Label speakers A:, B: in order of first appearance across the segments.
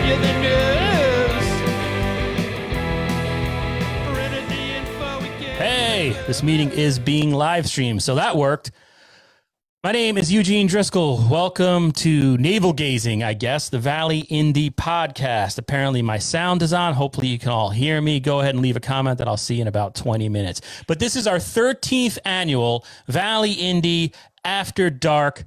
A: you the news. Printed the info we get.
B: Hey, this meeting is being live streamed, so that worked. My name is Eugene Driscoll. Welcome to Navel Gazing, I guess, the Valley Indy podcast. Apparently my sound is on. Hopefully you can all hear me. Go ahead and leave a comment that I'll see in about 20 minutes. But this is our 13th annual Valley Indy After Dark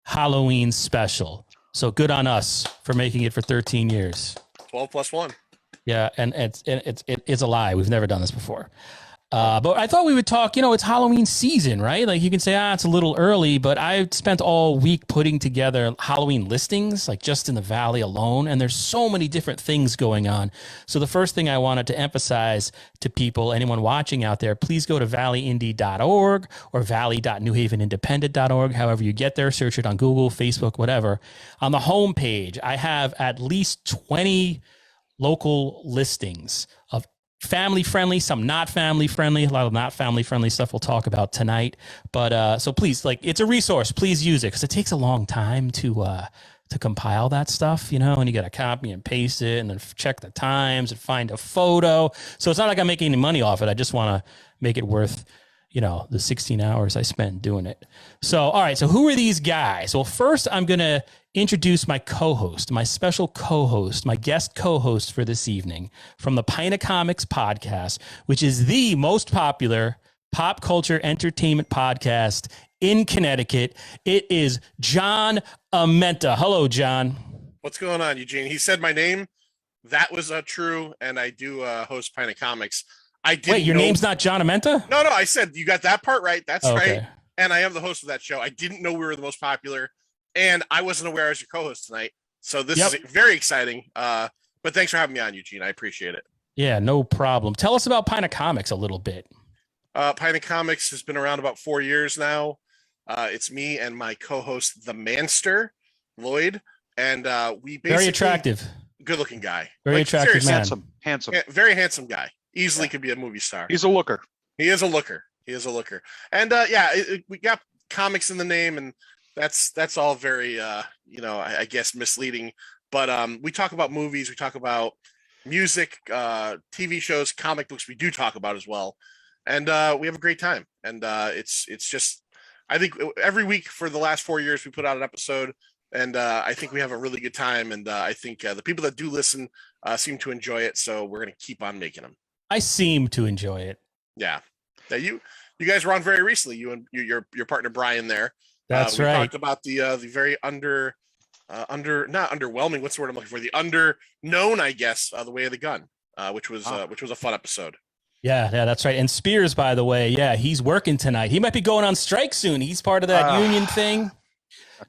B: Halloween special. So good on us for making it for 13 years.
C: 12 plus 1.
B: Yeah, and it's a lie. We've never done this before. But I thought we would talk, it's Halloween season, right? Like you can say, it's a little early, but I spent all week putting together Halloween listings, like just in the Valley alone. And there's so many different things going on. So the first thing I wanted to emphasize to people, anyone watching out there, please go to valleyindy.org or valley.newhavenindependent.org. However you get there, search it on Google, Facebook, whatever. On the homepage, I have at least 20 local listings of family-friendly, some not family-friendly, a lot of not family-friendly stuff we'll talk about tonight. But so please, it's a resource. Please use it because it takes a long time to compile that stuff, and you got to copy and paste it and then check the times and find a photo. So it's not like I'm making any money off it. I just want to make it worth, the 16 hours I spent doing it. So, all right. So who are these guys? Well, first I'm going to introduce my co-host, my special co-host, my guest co-host for this evening from the Pinea Comics podcast, which is the most popular pop culture entertainment podcast in Connecticut. It is John Amenta. Hello, John.
C: What's going on, Eugene? He said my name. That was true, and I do host Pinea Comics. I didn't
B: Wait, your
C: know...
B: name's not John Amenta?
C: No, I said you got that part right. That's
B: okay.
C: Right. And I am the host of that show. I didn't know we were the most popular, and I wasn't aware I was your co-host tonight. So this is very exciting. But thanks for having me on, Eugene. I appreciate it.
B: Yeah, no problem. Tell us about Pinea Comics a little bit.
C: Pinea Comics has been around about 4 years now. It's me and my co-host, the Manster, Lloyd, and we basically...
B: Very attractive.
C: Good-looking guy.
B: Very attractive man.
D: Handsome.
C: Yeah, very handsome guy. Easily could be a movie star.
D: He's a looker.
C: He is a looker. And we got comics in the name, and that's all very I guess misleading. But we talk about movies, we talk about music, TV shows, comic books. We do talk about as well, and we have a great time. And it's just, I think every week for the last 4 years we put out an episode, and I think we have a really good time. And I think the people that do listen seem to enjoy it. So we're gonna keep on making them.
B: I seem to enjoy it.
C: Yeah. You guys were on very recently. You and your partner Brian there.
B: That's
C: we
B: right.
C: Talked about the very not underwhelming. What's the word I'm looking for? The underknown, I guess, the Way of the Gun, which was a fun episode. Yeah,
B: that's right. And Spears, by the way, he's working tonight. He might be going on strike soon. He's part of that union thing.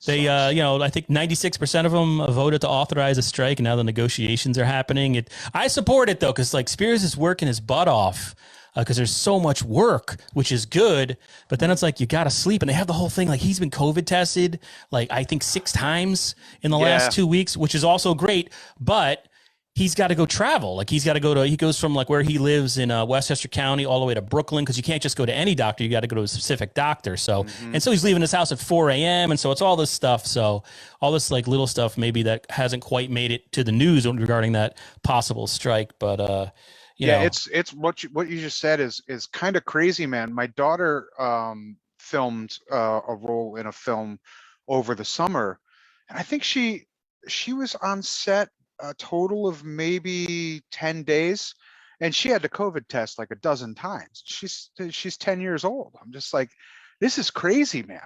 B: They, I think 96% of them voted to authorize a strike, and now the negotiations are happening. I support it though, because Spears is working his butt off. Because there's so much work, which is good, but then it's you got to sleep, and they have the whole thing. He's been COVID tested, I think 6 times in the last 2 weeks, which is also great, but he's got to go travel. He goes from where he lives in Westchester County all the way to Brooklyn, because you can't just go to any doctor. You got to go to a specific doctor. So, and so he's leaving his house at 4 a.m. And so it's all this stuff. So all this little stuff maybe that hasn't quite made it to the news regarding that possible strike, but
D: it's what you just said is kind of crazy, man. My daughter filmed a role in a film over the summer, and I think she was on set a total of maybe 10 days, and she had to COVID test a dozen times. She's 10 years old. I'm just this is crazy, man.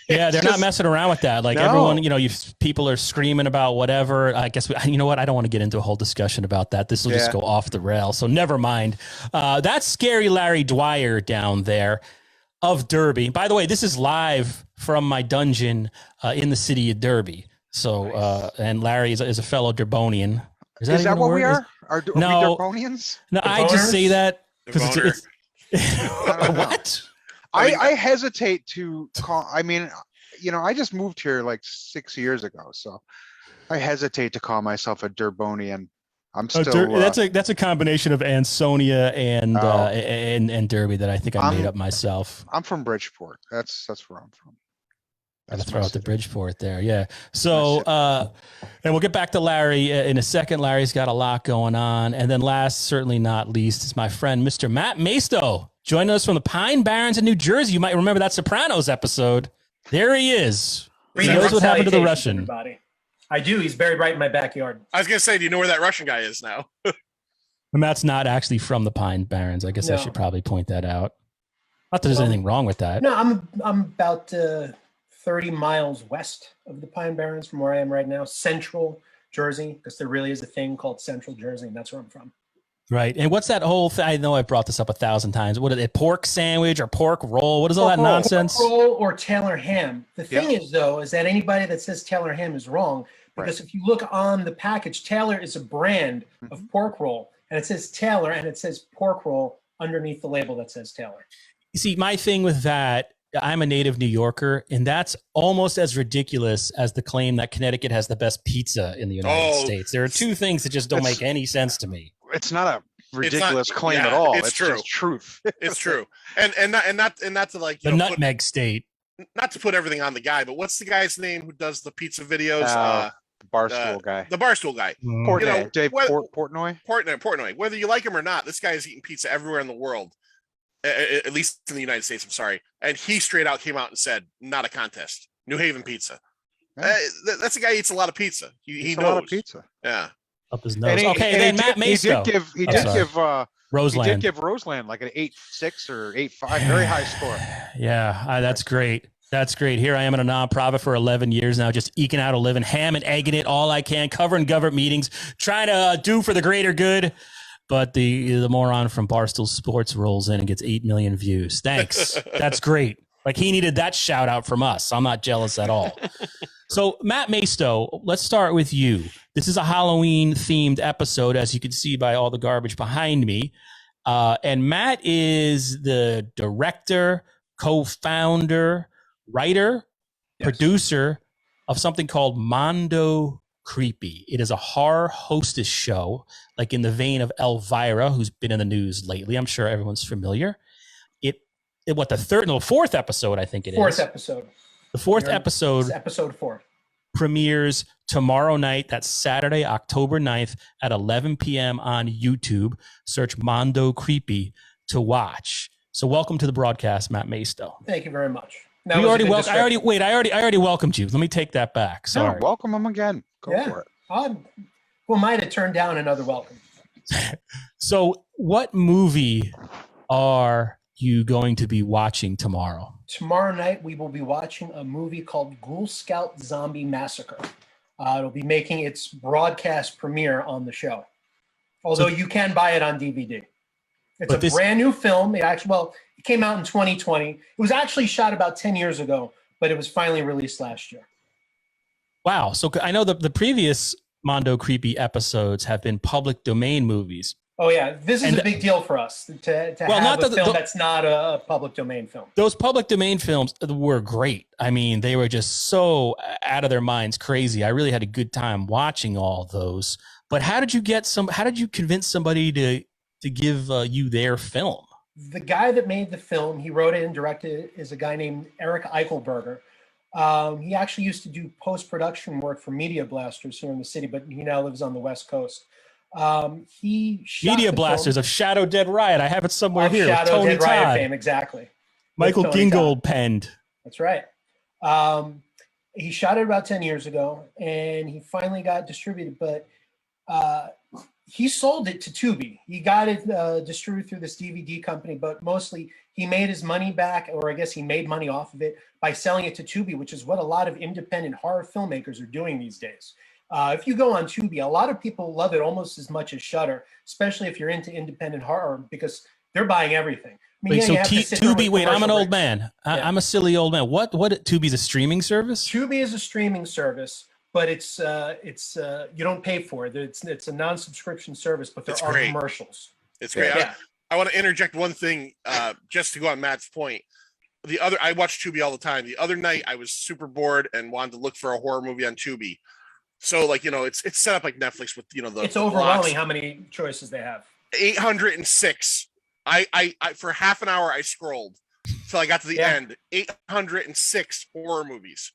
B: Yeah, they're not messing around with that. Everyone, people are screaming about whatever. I guess, you know what? I don't want to get into a whole discussion about that. This will just go off the rails. So never mind. That's scary Larry Dwyer down there of Derby. By the way, this is live from my dungeon in the city of Derby. So, nice. And Larry is a fellow Derbonian.
D: Is that what we are? Are we Derbonians?
B: No, I just say that because it's what?
D: I hesitate to call. I mean, I just moved here 6 years ago, so I hesitate to call myself a Derbonian. I'm still.
B: That's a combination of Ansonia and Derby that I think I made up myself.
D: I'm from Bridgeport. That's where I'm from.
B: Got to
D: That's
B: throw
D: my
B: out the
D: city.
B: Bridgeport there. Yeah. So, and we'll get back to Larry in a second. Larry's got a lot going on. And then last, certainly not least, is my friend, Mr. Matt Maisto, joining us from the Pine Barrens in New Jersey. You might remember that Sopranos episode. There he is. He knows what happened to the Russian.
E: Everybody. I do. He's buried right in my backyard.
C: I was gonna say, do you know where that Russian guy is now?
B: And Matt's not actually from the Pine Barrens. I guess I
E: No.
B: should probably point that out. Not that there's anything wrong with that.
E: No, I'm about 30 miles west of the Pine Barrens from where I am right now, Central Jersey, because there really is a thing called Central Jersey, and that's where I'm from.
B: Right. And what's that whole thing? I know I brought this up 1,000 times. What is it? Pork sandwich or pork roll? What is all that nonsense?
E: Pork roll or Taylor ham. The thing is, though, is that anybody that says Taylor ham is wrong, because if you look on the package, Taylor is a brand of pork roll, and it says Taylor, and it says pork roll underneath the label that says Taylor.
B: You see, my thing with that, I'm a native New Yorker, and that's almost as ridiculous as the claim that Connecticut has the best pizza in the United States. There are two things that just don't make any sense to me.
D: It's not a ridiculous claim at all. It's true. Just truth.
C: It's true. And not to like
B: the nutmeg state.
C: Not to put everything on the guy, but what's the guy's name who does the pizza videos?
D: The Barstool guy.
C: The Barstool guy.
D: Portnoy. Dave Portnoy.
C: Portnoy. Whether you like him or not, this guy is eating pizza everywhere in the world. At least in the United States, I'm sorry. And he straight out came out and said, not a contest. New Haven pizza. Yeah. That's a guy who eats a lot of pizza. He knows.
D: A lot of pizza.
C: Yeah.
B: Up his nose. Then Matt Maisto.
D: He did give
B: Roseland.
D: He did give Roseland like an 8.6 or 8.5, very high score.
B: Yeah, that's great. That's great. Here I am in a nonprofit for 11 years now, just eking out a living, ham and egging it all I can, covering government meetings, trying to do for the greater good. But the moron from Barstool Sports rolls in and gets 8 million views. Thanks. That's great. Like he needed that shout out from us. I'm not jealous at all. So Matt Maisto, let's start with you. This is a Halloween themed episode, as you can see by all the garbage behind me. And Matt is the director, co-founder, writer, producer of something called Mondo Creepy. It is a horror hostess show, like in the vein of Elvira, who's been in the news lately. I'm sure everyone's familiar. The fourth episode, I think it is.
E: Fourth episode.
B: The fourth episode.
E: Episode 4.
B: Premieres tomorrow night. That's Saturday, October 9th at 11 p.m. on YouTube. Search Mondo Creepy to watch. So welcome to the broadcast, Matt Maisto.
E: Thank you very much.
B: I already welcomed you. Let me take that back. Sorry.
D: No, welcome him again. Go for it.
E: Who might have turned down another welcome?
B: So what movie are you going to be watching tomorrow?
E: Tomorrow night, we will be watching a movie called Ghoul Scout Zombie Massacre. It'll be making its broadcast premiere on the show. Although you can buy it on DVD. It's a brand new film. It came out in 2020. It was actually shot about 10 years ago, but it was finally released last year.
B: Wow. So I know the previous Mondo Creepy episodes have been public domain movies.
E: Oh, yeah. This is a big deal for us to have a film that's not a public domain film.
B: Those public domain films were great. I mean, they were just so out of their minds crazy. I really had a good time watching all those. But how did you convince somebody to give you their film?
E: The guy that made the film, he wrote it and directed it, is a guy named Eric Eichelberger. He actually used to do post-production work for Media Blasters here in the city, but he now lives on the West Coast. He shot
B: Media Blasters of Shadow Dead Riot. I have it somewhere here.
E: Shadow Dead Riot fame, exactly.
B: Michael Gingold penned.
E: That's right. He shot it about 10 years ago, and he finally got distributed, but he sold it to Tubi. He got it distributed through this DVD company, but mostly he made his money back, or I guess he made money off of it by selling it to Tubi, which is what a lot of independent horror filmmakers are doing these days. If you go on Tubi, a lot of people love it almost as much as Shudder, especially if you're into independent horror, because they're buying everything. I mean,
B: Tubi, I'm an old man. I'm a silly old man. What Tubi's a streaming service?
E: Tubi is a streaming service, but it's you don't pay for it. It's a non-subscription service, but there are commercials.
C: It's great. Yeah. I want to interject one thing just to go on Matt's point. I watch Tubi all the time. The other night I was super bored and wanted to look for a horror movie on Tubi. So it's set up like Netflix with
E: it's overwhelming how many choices they have.
C: 806. I for half an hour I scrolled till I got to the
E: Yeah.
C: end. 806 horror movies.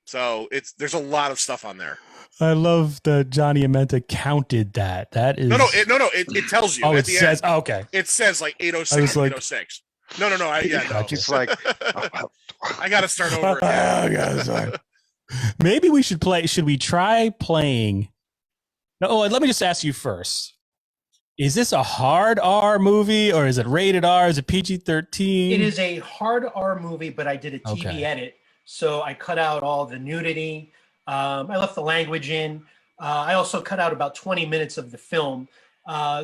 C: So there's a lot of stuff on there.
B: I love that Johnny Amenta counted that. That is
C: It tells you.
B: Oh,
C: at
B: it
C: the
B: says
C: end.
B: okay.
C: It says like 806
B: I was
C: and
B: like-
C: 806. No.
D: He's like,
C: I got to start over again.
B: Maybe we should play. Should we try playing? No, let me just ask you first. Is this a hard R movie or is it rated R? Is it PG-13?
E: It is a hard R movie, but I did a TV
B: Okay.
E: edit, so I cut out all the nudity. I left the language in. I also cut out about 20 minutes of the film,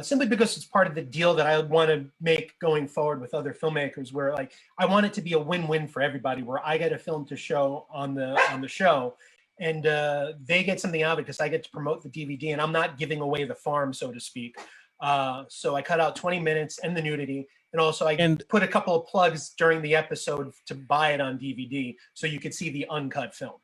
E: simply because it's part of the deal that I want to make going forward with other filmmakers, where like I want it to be a win-win for everybody, where I get a film to show on the show, and they get something out of it because I get to promote the DVD, and I'm not giving away the farm, so to speak. So I cut out 20 minutes and the nudity, and also I put a couple of plugs during the episode to buy it on DVD, so you could see the uncut film.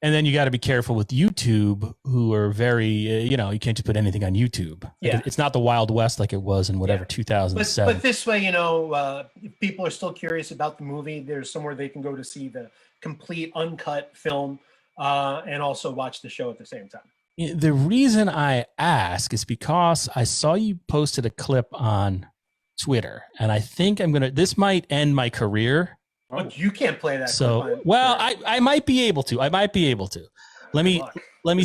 B: And then you got to be careful with YouTube, who are very, you can't just put anything on YouTube. Like,
E: Yeah.
B: it's not the Wild West like it was in whatever 2007.
E: But this way, if people are still curious about the movie, there's somewhere they can go to see the complete uncut film, and also watch the show at the same time.
B: The reason I ask is because I saw you posted a clip on Twitter, and I think this might end my career.
E: But you can't play that.
B: So, well, I might be able to. Let me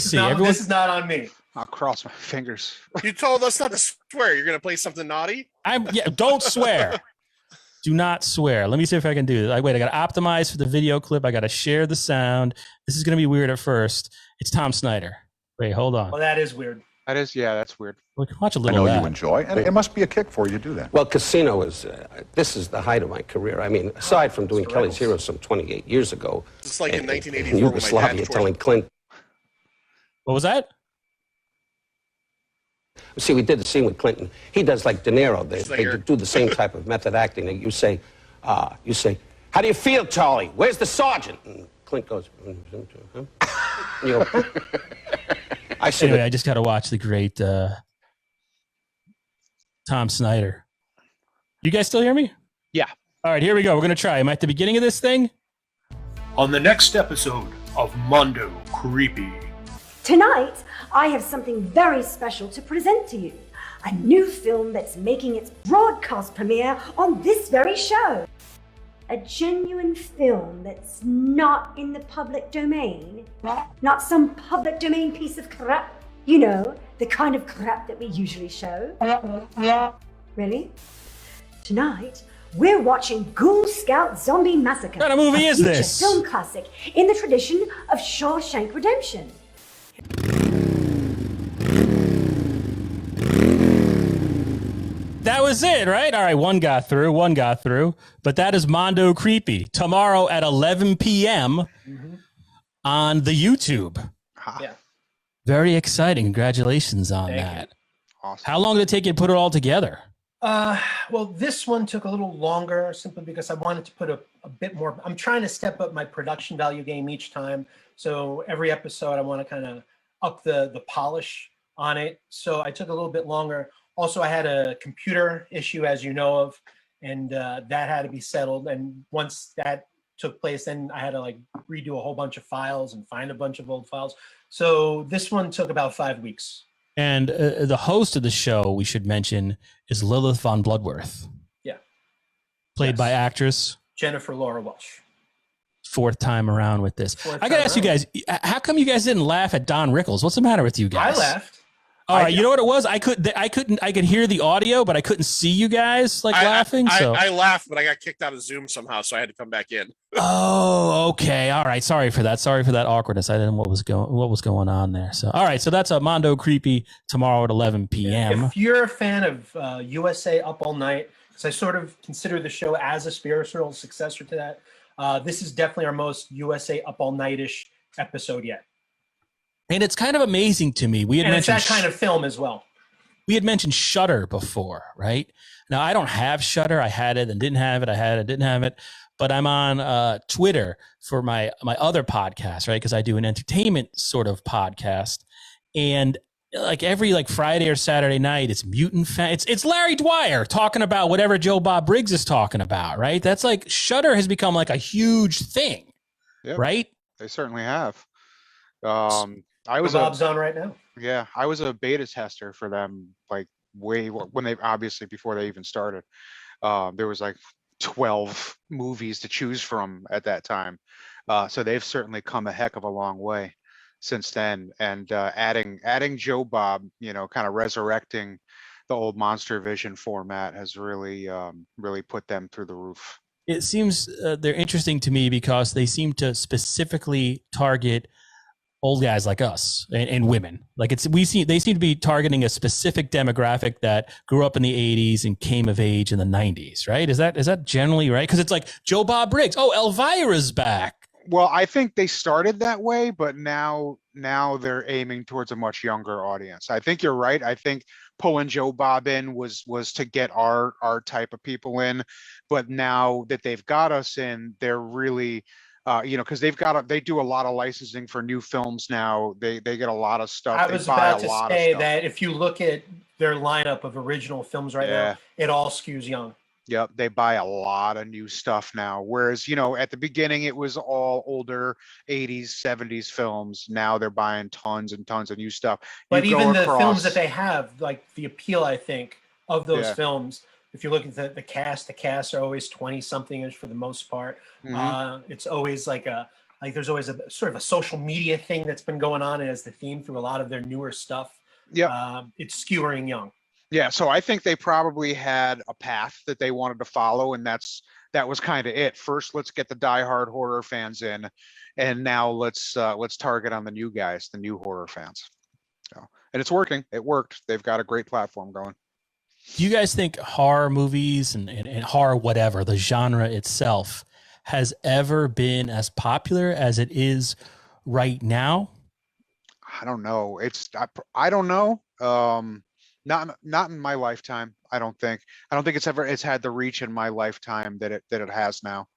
B: see.
E: This is not on me.
D: I'll cross my fingers.
C: You told us not to swear. You're going to play something naughty?
B: Don't swear. Do not swear. Let me see if I can do this. I got to optimize for the video clip. I got to share the sound. This is going to be weird at first. It's Tom Snyder. Wait, hold on.
E: Well, that is weird.
D: That's weird.
B: Watch a
F: I
B: little
F: know
B: of that.
F: you enjoy, and it must be a kick for you to do that.
G: Well, Casino this is the height of my career. I mean, aside from doing Kelly's Heroes some 28 years ago.
C: It's like in
G: in
C: 1984 when my
G: Yugoslavia
C: dad
G: telling Clint.
B: What was that?
G: See, we did the scene with Clinton. He does like De Niro. They
C: here.
G: do the same type of method acting. You say, how do you feel, Charlie? Where's the sergeant? And Clint goes, you go, I said,
B: Anyway, I just got to watch the great Tom Snyder. You guys still hear me?
D: Yeah.
B: All right, here we go. We're going to try. Am I at the beginning of this thing?
H: On the next episode of Mondo Creepy.
I: Tonight, I have something very special to present to you. A new film that's making its broadcast premiere on this very show. A genuine film that's not in the public domain. Not some public domain piece of crap. You know, the kind of crap that we usually show. Really? Tonight, we're watching Ghoul Scout Zombie Massacre.
B: What kind of movie
I: a
B: is
I: future
B: this?
I: film classic in the tradition of Shawshank Redemption.
B: That was it, right? All right, one got through. But that is Mondo Creepy. Tomorrow at 11 p.m. on the YouTube.
E: Yeah.
B: Very exciting. Congratulations on
E: Thank
B: that.
D: Awesome.
B: How long did it take you to put it all together?
E: Well, this one took a little longer simply because I wanted to put a bit more. I'm trying to step up my production value game each time. So every episode, I want to kind of up the polish on it. So I took a little bit longer. Also, I had a computer issue, as you know of, and that had to be settled. And once that took place, then I had to like redo a whole bunch of files and find a bunch of old files. So this one took about 5 weeks.
B: And the host of the show, we should mention, is Lilith Von Bloodworth.
E: Yeah.
B: Played
E: Yes.
B: by actress.
E: Jennifer Laura Welch.
B: Fourth time around with this.
E: Fourth
B: I got to
E: time
B: ask you guys, how come you guys didn't laugh at Don Rickles? What's the matter with you guys?
E: I laughed.
B: All right, you know what it was? I could hear the audio, but I couldn't see you guys laughing.
C: I laughed, but I got kicked out of Zoom somehow, so I had to come back in.
B: Oh, okay. All right. Sorry for that. Sorry for that awkwardness. I didn't know what was going on there. So, all right. So that's a Mondo Creepy tomorrow at 11 p.m.
E: If you're a fan of USA Up All Night, because I sort of consider the show as a spiritual successor to that, this is definitely our most USA Up All Night-ish episode yet.
B: And it's kind of amazing to me. We had
E: And it's
B: mentioned
E: that kind of film as well.
B: we had mentioned Shudder before, right? Now I don't have Shudder. I had it and didn't have it. I had it, didn't have it. But I'm on Twitter for my other podcast, right? Because I do an entertainment sort of podcast. And like every like Friday or Saturday night, it's mutant it's Larry Dwyer talking about whatever Joe Bob Briggs is talking about, right? That's like Shudder has become like a huge thing,
D: Yep,
B: right?
D: they certainly have. I was
E: Bob's on right now.
D: Yeah, I was a beta tester for them, like when they obviously before they even started. There was like 12 movies to choose from at that time. So they've certainly come a heck of a long way since then. And adding Joe Bob, kind of resurrecting the old Monster Vision format has really really put them through the roof.
B: It seems they're interesting to me because they seem to specifically target old guys like us and women. Like they seem to be targeting a specific demographic that grew up in the 80s and came of age in the 90s, right? Is that generally right? Because it's like Joe Bob Briggs. Oh, Elvira's back.
D: Well, I think they started that way, but now they're aiming towards a much younger audience. I think you're right. I think pulling Joe Bob in was to get our type of people in, but now that they've got us in, they're really because they do a lot of licensing for new films now. They get a lot of stuff.
E: I was about to say that if you look at their lineup of original films right now, it all skews young.
D: Yep, they buy a lot of new stuff now. Whereas, at the beginning it was all older 80s, 70s films. Now they're buying tons and tons of new stuff.
E: But even the films that they have, like the appeal, I think, of those films, if you look at the casts are always 20-something-ish for the most part. Mm-hmm. It's always like there's always a sort of a social media thing that's been going on as the theme through a lot of their newer stuff. Yeah, it's skewering young.
D: Yeah, so I think they probably had a path that they wanted to follow, and that was kind of it. First, let's get the diehard horror fans in, and now let's target on the new guys, the new horror fans. So, and it's working. It worked. They've got a great platform going.
B: Do you guys think horror movies and horror whatever, the genre itself, has ever been as popular as it is right now?
D: I don't know. I don't know. Not in my lifetime. I don't think it's had the reach in my lifetime that it has now.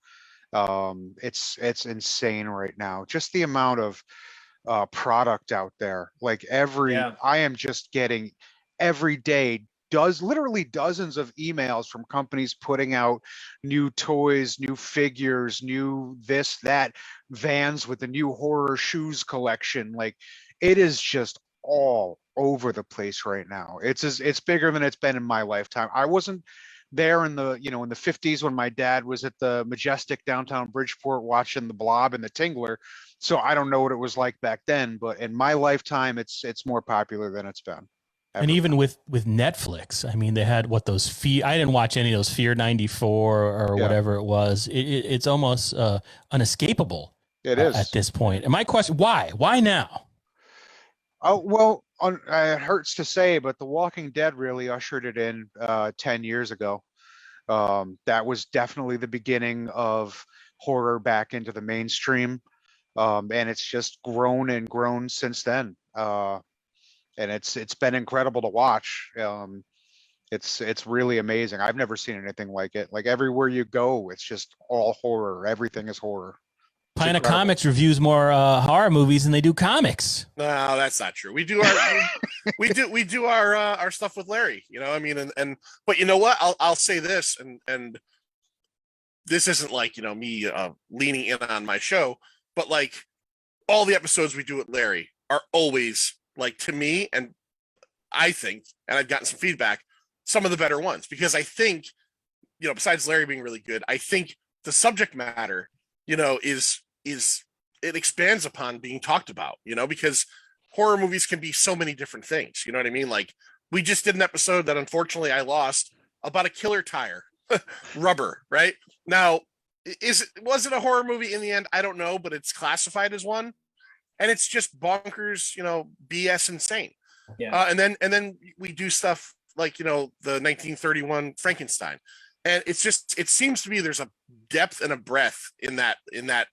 D: It's insane right now. Just the amount of product out there. Like I am just getting every day literally dozens of emails from companies putting out new toys, new figures, new this, that, Vans with the new horror shoes collection. Like it is just all over the place right now. It's bigger than it's been in my lifetime. I wasn't there in the in the 50s when my dad was at the Majestic downtown Bridgeport watching the Blob and the Tingler, so I don't know what it was like back then, but in my lifetime it's more popular than it's been ever.
B: And even with Netflix, I mean, they had those I didn't watch any of those Fear 94 or whatever it was. It's almost unescapable.
D: It is
B: at this point. And my question, why now?
D: Oh, well, it hurts to say, but The Walking Dead really ushered it in 10 years ago. That was definitely the beginning of horror back into the mainstream. And it's just grown and grown since then. And it's been incredible to watch. It's really amazing. I've never seen anything like it. Like everywhere you go, it's just all horror. Everything is horror.
B: Pinea Comics reviews more horror movies than they do comics.
C: No, that's not true. We do our we do our stuff with Larry. I mean, but you know what? I'll say this, and this isn't like me leaning in on my show, but like all the episodes we do with Larry are always, like, to me, and I think, and I've gotten some feedback, some of the better ones, because I think, besides Larry being really good, I think the subject matter, is it expands upon being talked about, because horror movies can be so many different things. You know what I mean? Like we just did an episode that unfortunately I lost about a killer tire, Rubber, right? Now, was it a horror movie in the end? I don't know, but it's classified as one, and it's just bonkers, BS insane. Yeah. And then we do stuff like, the 1931 Frankenstein. And it seems to me there's a depth and a breadth in that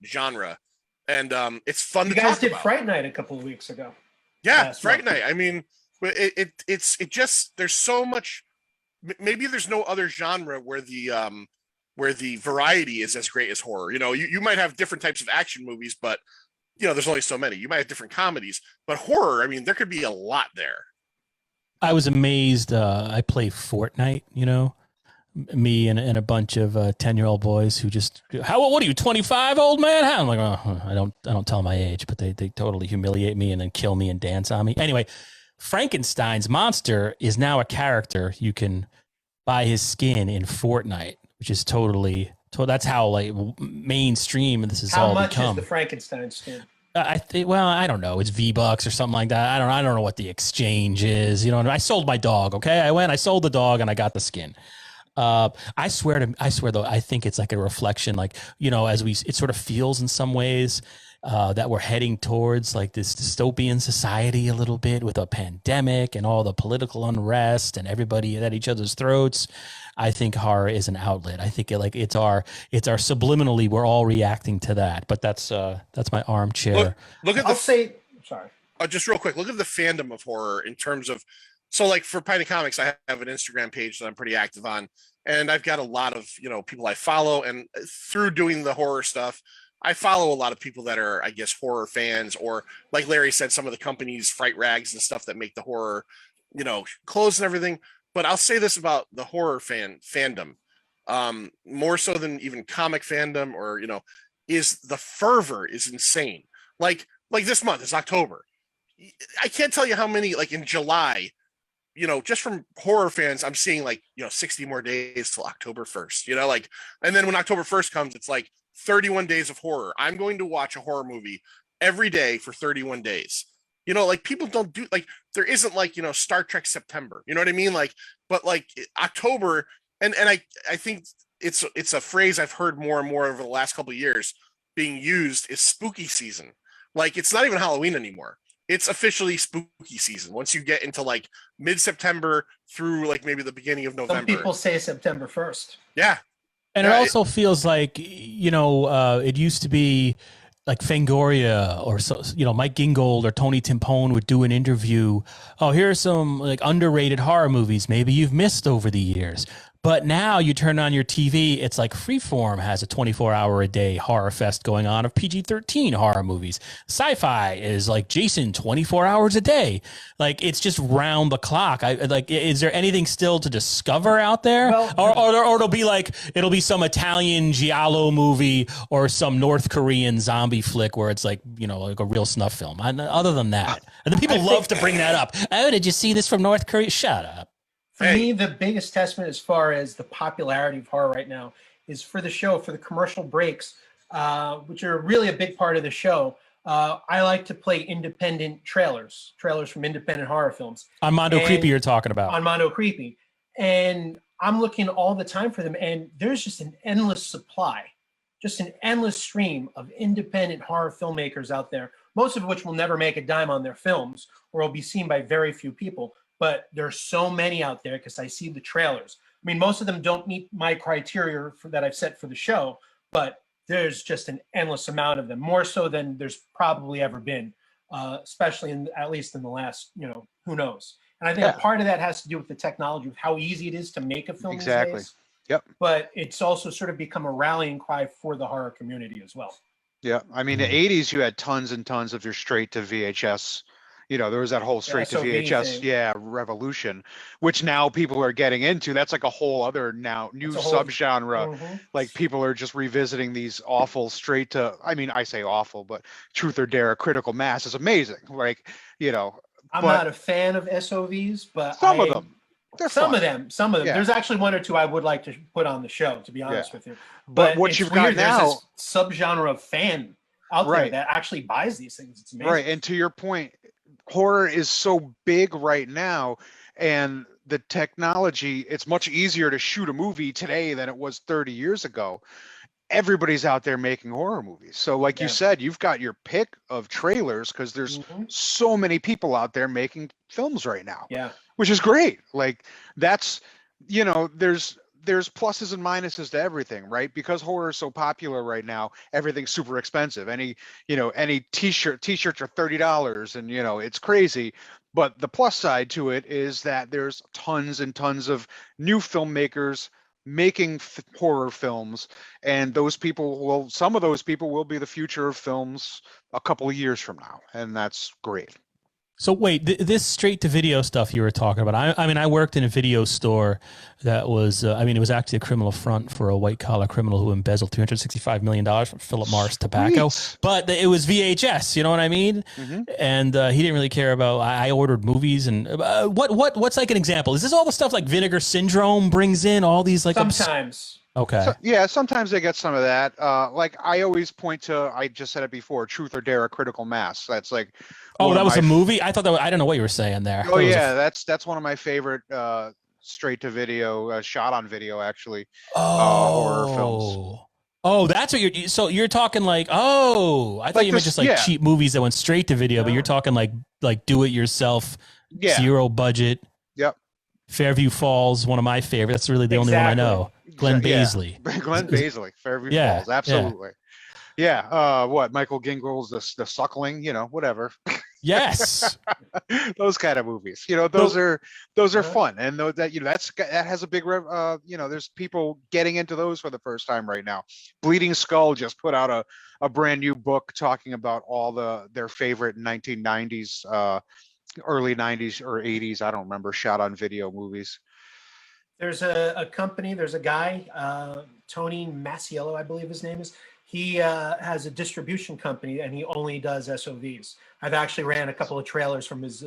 C: genre, and it's fun to talk about. You guys
E: did Fright Night a couple of weeks ago.
C: Yeah, Fright Night. I mean, it's just, there's so much. Maybe there's no other genre where the variety is as great as horror. You might have different types of action movies, but there's only so many. You might have different comedies, but horror, I mean, there could be a lot there.
B: I was amazed. I play Fortnite, me and a bunch of 10-year-old boys who just, what are you, 25, old man? How? I'm like, oh, I don't tell my age, but they totally humiliate me and then kill me and dance on me. Anyway, Frankenstein's monster is now a character. You can buy his skin in Fortnite, which is totally that's how like mainstream this is all become.
E: How much is the Frankenstein skin?
B: I think, well, I don't know. It's V-Bucks or something like that. I don't know what the exchange is. I sold my dog. Okay. I sold the dog and I got the skin. I swear though, I think it's like a reflection, like, it sort of feels in some ways, that we're heading towards like this dystopian society a little bit with a pandemic and all the political unrest and everybody at each other's throats. I think horror is an outlet. I think it's our subliminally, we're all reacting to that, but that's my armchair.
C: Look at
E: sorry.
C: Just real quick, look at the fandom of horror in terms of, so like for Pinea Comics, I have an Instagram page that I'm pretty active on, and I've got a lot of, people I follow, and through doing the horror stuff, I follow a lot of people that are, I guess, horror fans, or like Larry said, some of the companies, Fright Rags and stuff that make the horror, clothes and everything. But I'll say this about the horror fandom, more so than even comic fandom, or, is the fervor is insane. Like this month, it's October. I can't tell you how many, like in July, just from horror fans, I'm seeing 60 more days till October 1st, and then when October 1st comes, it's like 31 days of horror. I'm going to watch a horror movie every day for 31 days. People don't do, there isn't Star Trek September, you know what I mean? But October, and I think it's a phrase I've heard more and more over the last couple of years being used, is spooky season. It's not even Halloween anymore. It's officially spooky season once you get into mid-September through maybe the beginning of November.
E: Some people say September 1st.
C: Yeah.
B: And it also feels like, it used to be like Fangoria or Mike Gingold or Tony Timpone would do an interview. Oh, here are some underrated horror movies maybe you've missed over the years. But now you turn on your TV, it's like Freeform has a 24-hour-a-day horror fest going on of PG-13 horror movies. Sci-Fi is like Jason 24 hours a day. It's just round the clock. Is there anything still to discover out there? Well, or it'll be some Italian giallo movie or some North Korean zombie flick where it's like a real snuff film. Other than that, and the people love to bring that up. Oh, did you see this from North Korea? Shut up.
E: For me, the biggest testament as far as the popularity of horror right now is for the commercial breaks, which are really a big part of the show. I like to play independent trailers from independent horror films.
B: On Mondo Creepy you're talking about.
E: On Mondo Creepy. And I'm looking all the time for them, and there's just an endless supply, just an endless stream of independent horror filmmakers out there, most of which will never make a dime on their films or will be seen by very few people. But there's so many out there because I see the trailers. I mean, most of them don't meet my criteria that I've set for the show, but there's just an endless amount of them, more so than there's probably ever been, especially at least in the last, who knows. And I think a part of that has to do with the technology, with how easy it is to make a film these days.
D: Yep.
E: But it's also sort of become a rallying cry for the horror community as well.
D: Yeah. I mean, the 80s, you had tons and tons of your straight to VHS. There was that whole straight to VHS, revolution, which now people are getting into. That's like a whole other new subgenre. Mm-hmm. Like people are just revisiting these awful straight to, I say awful, but Truth or Dare, Critical Mass is amazing.
E: I'm not a fan of SOVs, but
D: some of them.
E: Some of them. Yeah. There's actually one or two I would like to put on the show, to be honest with you.
D: But what you've got now,
E: there's this subgenre of fan out there that actually buys these things. It's amazing.
D: Right, and to your point, horror is so big right now, and the technology, it's much easier to shoot a movie today than it was 30 years ago. Everybody's out there making horror movies. So like you said, you've got your pick of trailers because there's so many people out there making films right now.
E: Yeah.
D: Which is great. That's, there's pluses and minuses to everything, right? Because horror is so popular right now, everything's super expensive. Any t-shirts are $30 and, it's crazy. But the plus side to it is that there's tons and tons of new filmmakers making horror films, and some of those people will be the future of films a couple of years from now, and that's great.
B: So wait, this straight to video stuff you were talking about. I mean, I worked in a video store that was, it was actually a criminal front for a white collar criminal who embezzled $365 million from Philip Morris Tobacco. But it was VHS, you know what I mean? Mm-hmm. And he didn't really care about. I ordered movies, and what's like an example? Is this all the stuff like Vinegar Syndrome brings in all these like
E: sometimes?
B: Okay.
D: So, yeah, sometimes they get some of that. Like I always point to, I just said it before, Truth or Dare, A Critical Mass. That's like.
B: Oh, that was a movie? I thought that was, I don't know what you were saying there.
D: Oh yeah, that's one of my favorite straight to video, shot on video actually. Horror films.
B: Oh, that's what you're talking like. Oh, I thought you meant just like cheap movies that went straight to video, but you're talking like do it yourself, zero budget.
D: Yep.
B: Fairview Falls, one of my favorites. That's really the only one I know. Glenn Baisley.
D: Glenn Baisley, Fairview Falls, absolutely. Yeah. What Michael Gingrel's the Suckling, whatever.
B: Yes.
D: Those kind of movies, those are fun, and that has a big there's people getting into those for the first time right now. Bleeding Skull just put out a brand new book talking about all their favorite 1990s, early 90s or 80s, I don't remember, shot on video movies.
E: There's a company, there's a guy, Tony Masiello, I believe his name is. He has a distribution company, and he only does SOVs. I've actually ran a couple of trailers from his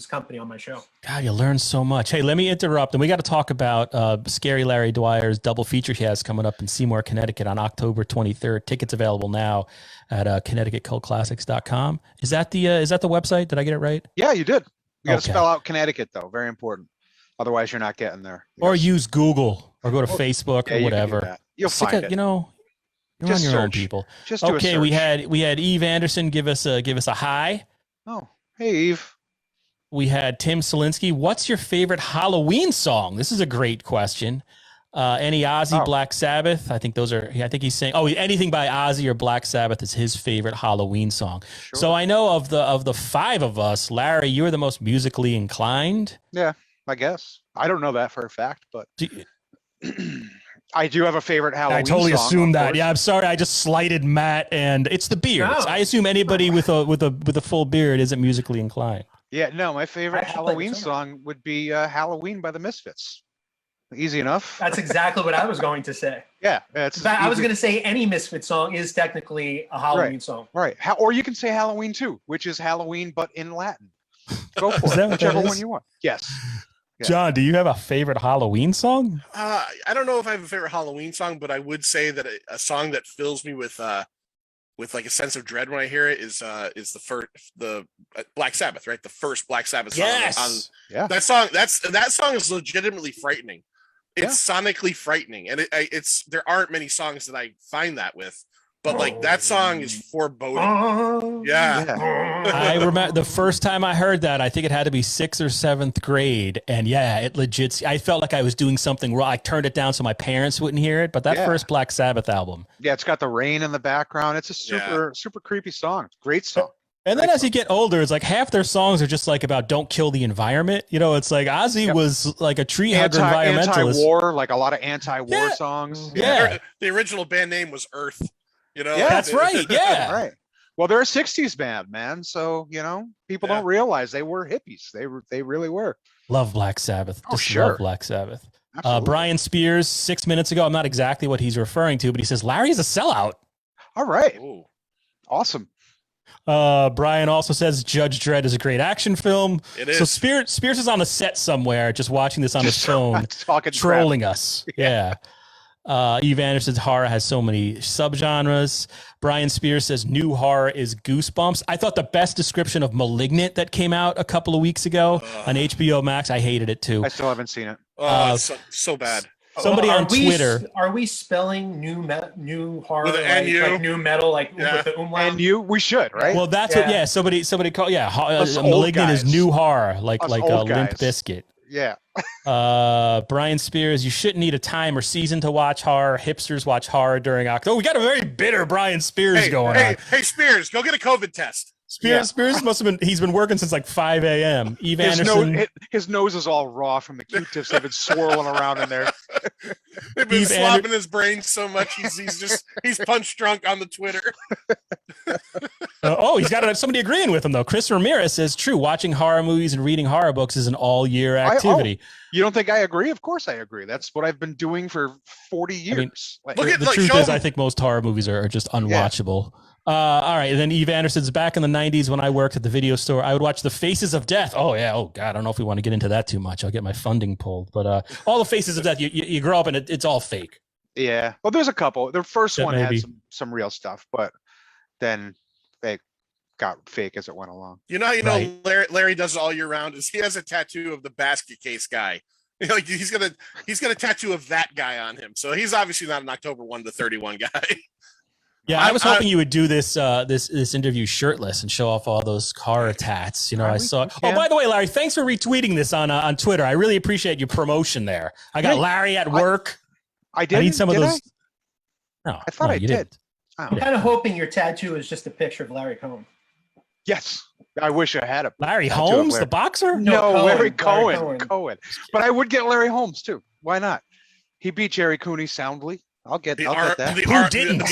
E: company on my show.
B: God, you learn so much. Hey, let me interrupt, and we got to talk about Scary Larry Dwyer's double feature he has coming up in Seymour, Connecticut on October 23rd. Tickets available now at ConnecticutCultClassics.com. Is that the website? Did I get it right?
D: Yeah, you did. You got to spell out Connecticut though. Very important. Otherwise, you're not getting there.
B: Or use Google, or go to Facebook or whatever.
D: You'll find it.
B: You're
D: just
B: on your
D: search.
B: own, people.
D: Just
B: okay, we had Eve Anderson give us a hi.
D: Oh, hey Eve.
B: We had Tim Selinsky. What's your favorite Halloween song? This is a great question. Any Ozzy, Black Sabbath? I think those are. I think he's saying. Oh, anything by Ozzy or Black Sabbath is his favorite Halloween song. Sure. So I know of the five of us, Larry, you're the most musically inclined.
D: Yeah, I guess. I don't know that for a fact, but. I do have a favorite Halloween
B: I totally
D: song,
B: assumed that. Yeah, I'm sorry. I just slighted Matt, and it's the beard. No. I assume anybody with a full beard isn't musically inclined.
D: Yeah, no, my favorite Halloween song would be Halloween by the Misfits. Easy enough.
E: That's exactly what I was going to say.
D: Yeah.
E: I was going to say any Misfits song is technically a Halloween song.
D: Right. Or you can say Halloween 2, which is Halloween, but in Latin. Go for it. Whichever one you want. Yes. Yeah.
B: John, do you have a favorite Halloween song?
C: I don't know if I have a favorite Halloween song, but I would say that a song that fills me with like a sense of dread when I hear it is the Black Sabbath, right? The first Black Sabbath song.
B: Yes.
C: That song is legitimately frightening. It's sonically frightening, and it's there aren't many songs that I find that with. But like that song is foreboding. Yeah.
B: I remember the first time I heard that, I think it had to be 6th or 7th grade. And yeah, it legit, I felt like I was doing something wrong. I turned it down so my parents wouldn't hear it. But that first Black Sabbath album.
D: Yeah, it's got the rain in the background. It's a super creepy song. Great song.
B: And then as you get older, it's like half their songs are just like about don't kill the environment. It's like Ozzy was like a tree hugger environmentalist.
D: Anti-war, like a lot of anti-war songs.
C: Yeah. The original band name was Earth.
B: Yeah, that's right. Yeah.
D: Right. Well, they're a 60s band, man. So, people don't realize they were hippies. They really were.
B: Love Black Sabbath. Love Black Sabbath. Brian Spears, 6 minutes ago. I'm not exactly what he's referring to, but he says Larry's a sellout.
D: All right. Ooh. Awesome.
B: Brian also says Judge Dredd is a great action film.
C: It is.
B: So Spears is on the set somewhere, just watching this on his phone, trolling us. Yeah. Eve Anderson's horror has so many subgenres. Brian Spears says new horror is Goosebumps. I thought the best description of Malignant that came out a couple of weeks ago on HBO Max. I hated it too.
D: I still haven't seen it.
C: It's so bad.
B: Somebody on Twitter.
E: Are we spelling new horror
C: with an NU?
E: Like new metal, with the umlaut?
D: NU, we should, right?
B: Well, that's what. Yeah, somebody called. Yeah, Malignant is new horror, like a Limp Bizkit.
D: Yeah.
B: Brian Spears, you shouldn't need a time or season to watch horror. Hipsters watch horror during October. We got a very bitter Brian Spears going on.
C: Hey, Spears, go get a COVID test.
B: Spears must have been. He's been working since like 5 a.m. Eve Anderson.
D: His nose is all raw from the Q-tips. They've been swirling around in there.
C: They've been slobbing his brain so much. He's punch drunk on the Twitter.
B: He's got somebody agreeing with him though. Chris Ramirez says, "True, watching horror movies and reading horror books is an all-year activity."
D: You don't think I agree? Of course I agree. That's what I've been doing for 40 years.
B: I mean, the truth is, I think most horror movies are just unwatchable. Yeah. All right. And then Eve Anderson's back in the 90s when I worked at the video store. I would watch The Faces of Death. Oh, yeah. Oh, God. I don't know if we want to get into that too much. I'll get my funding pulled. But all The Faces of Death, you grow up and it's all fake.
D: Yeah. Well, there's a couple. The first one had some real stuff, but then they got fake as it went along.
C: You know how Larry does it all year round is he has a tattoo of the basket case guy. Like he's got a tattoo of that guy on him. So he's obviously not an October 1 to 31 guy.
B: Yeah, I was hoping you would do this interview shirtless and show off all those horror tats. I saw. Oh, by the way, Larry, thanks for retweeting this on Twitter. I really appreciate your promotion there. I got Larry at work.
D: I did.
B: I need some of those. No,
D: I thought I did.
E: I'm kind of hoping your tattoo is just a picture of Larry Cohen.
D: Yes, I wish I had a
B: Larry Holmes, the boxer.
D: No, Larry Cohen. But I would get Larry Holmes too. Why not? He beat Jerry Cooney soundly. I'll get that.
B: Who didn't?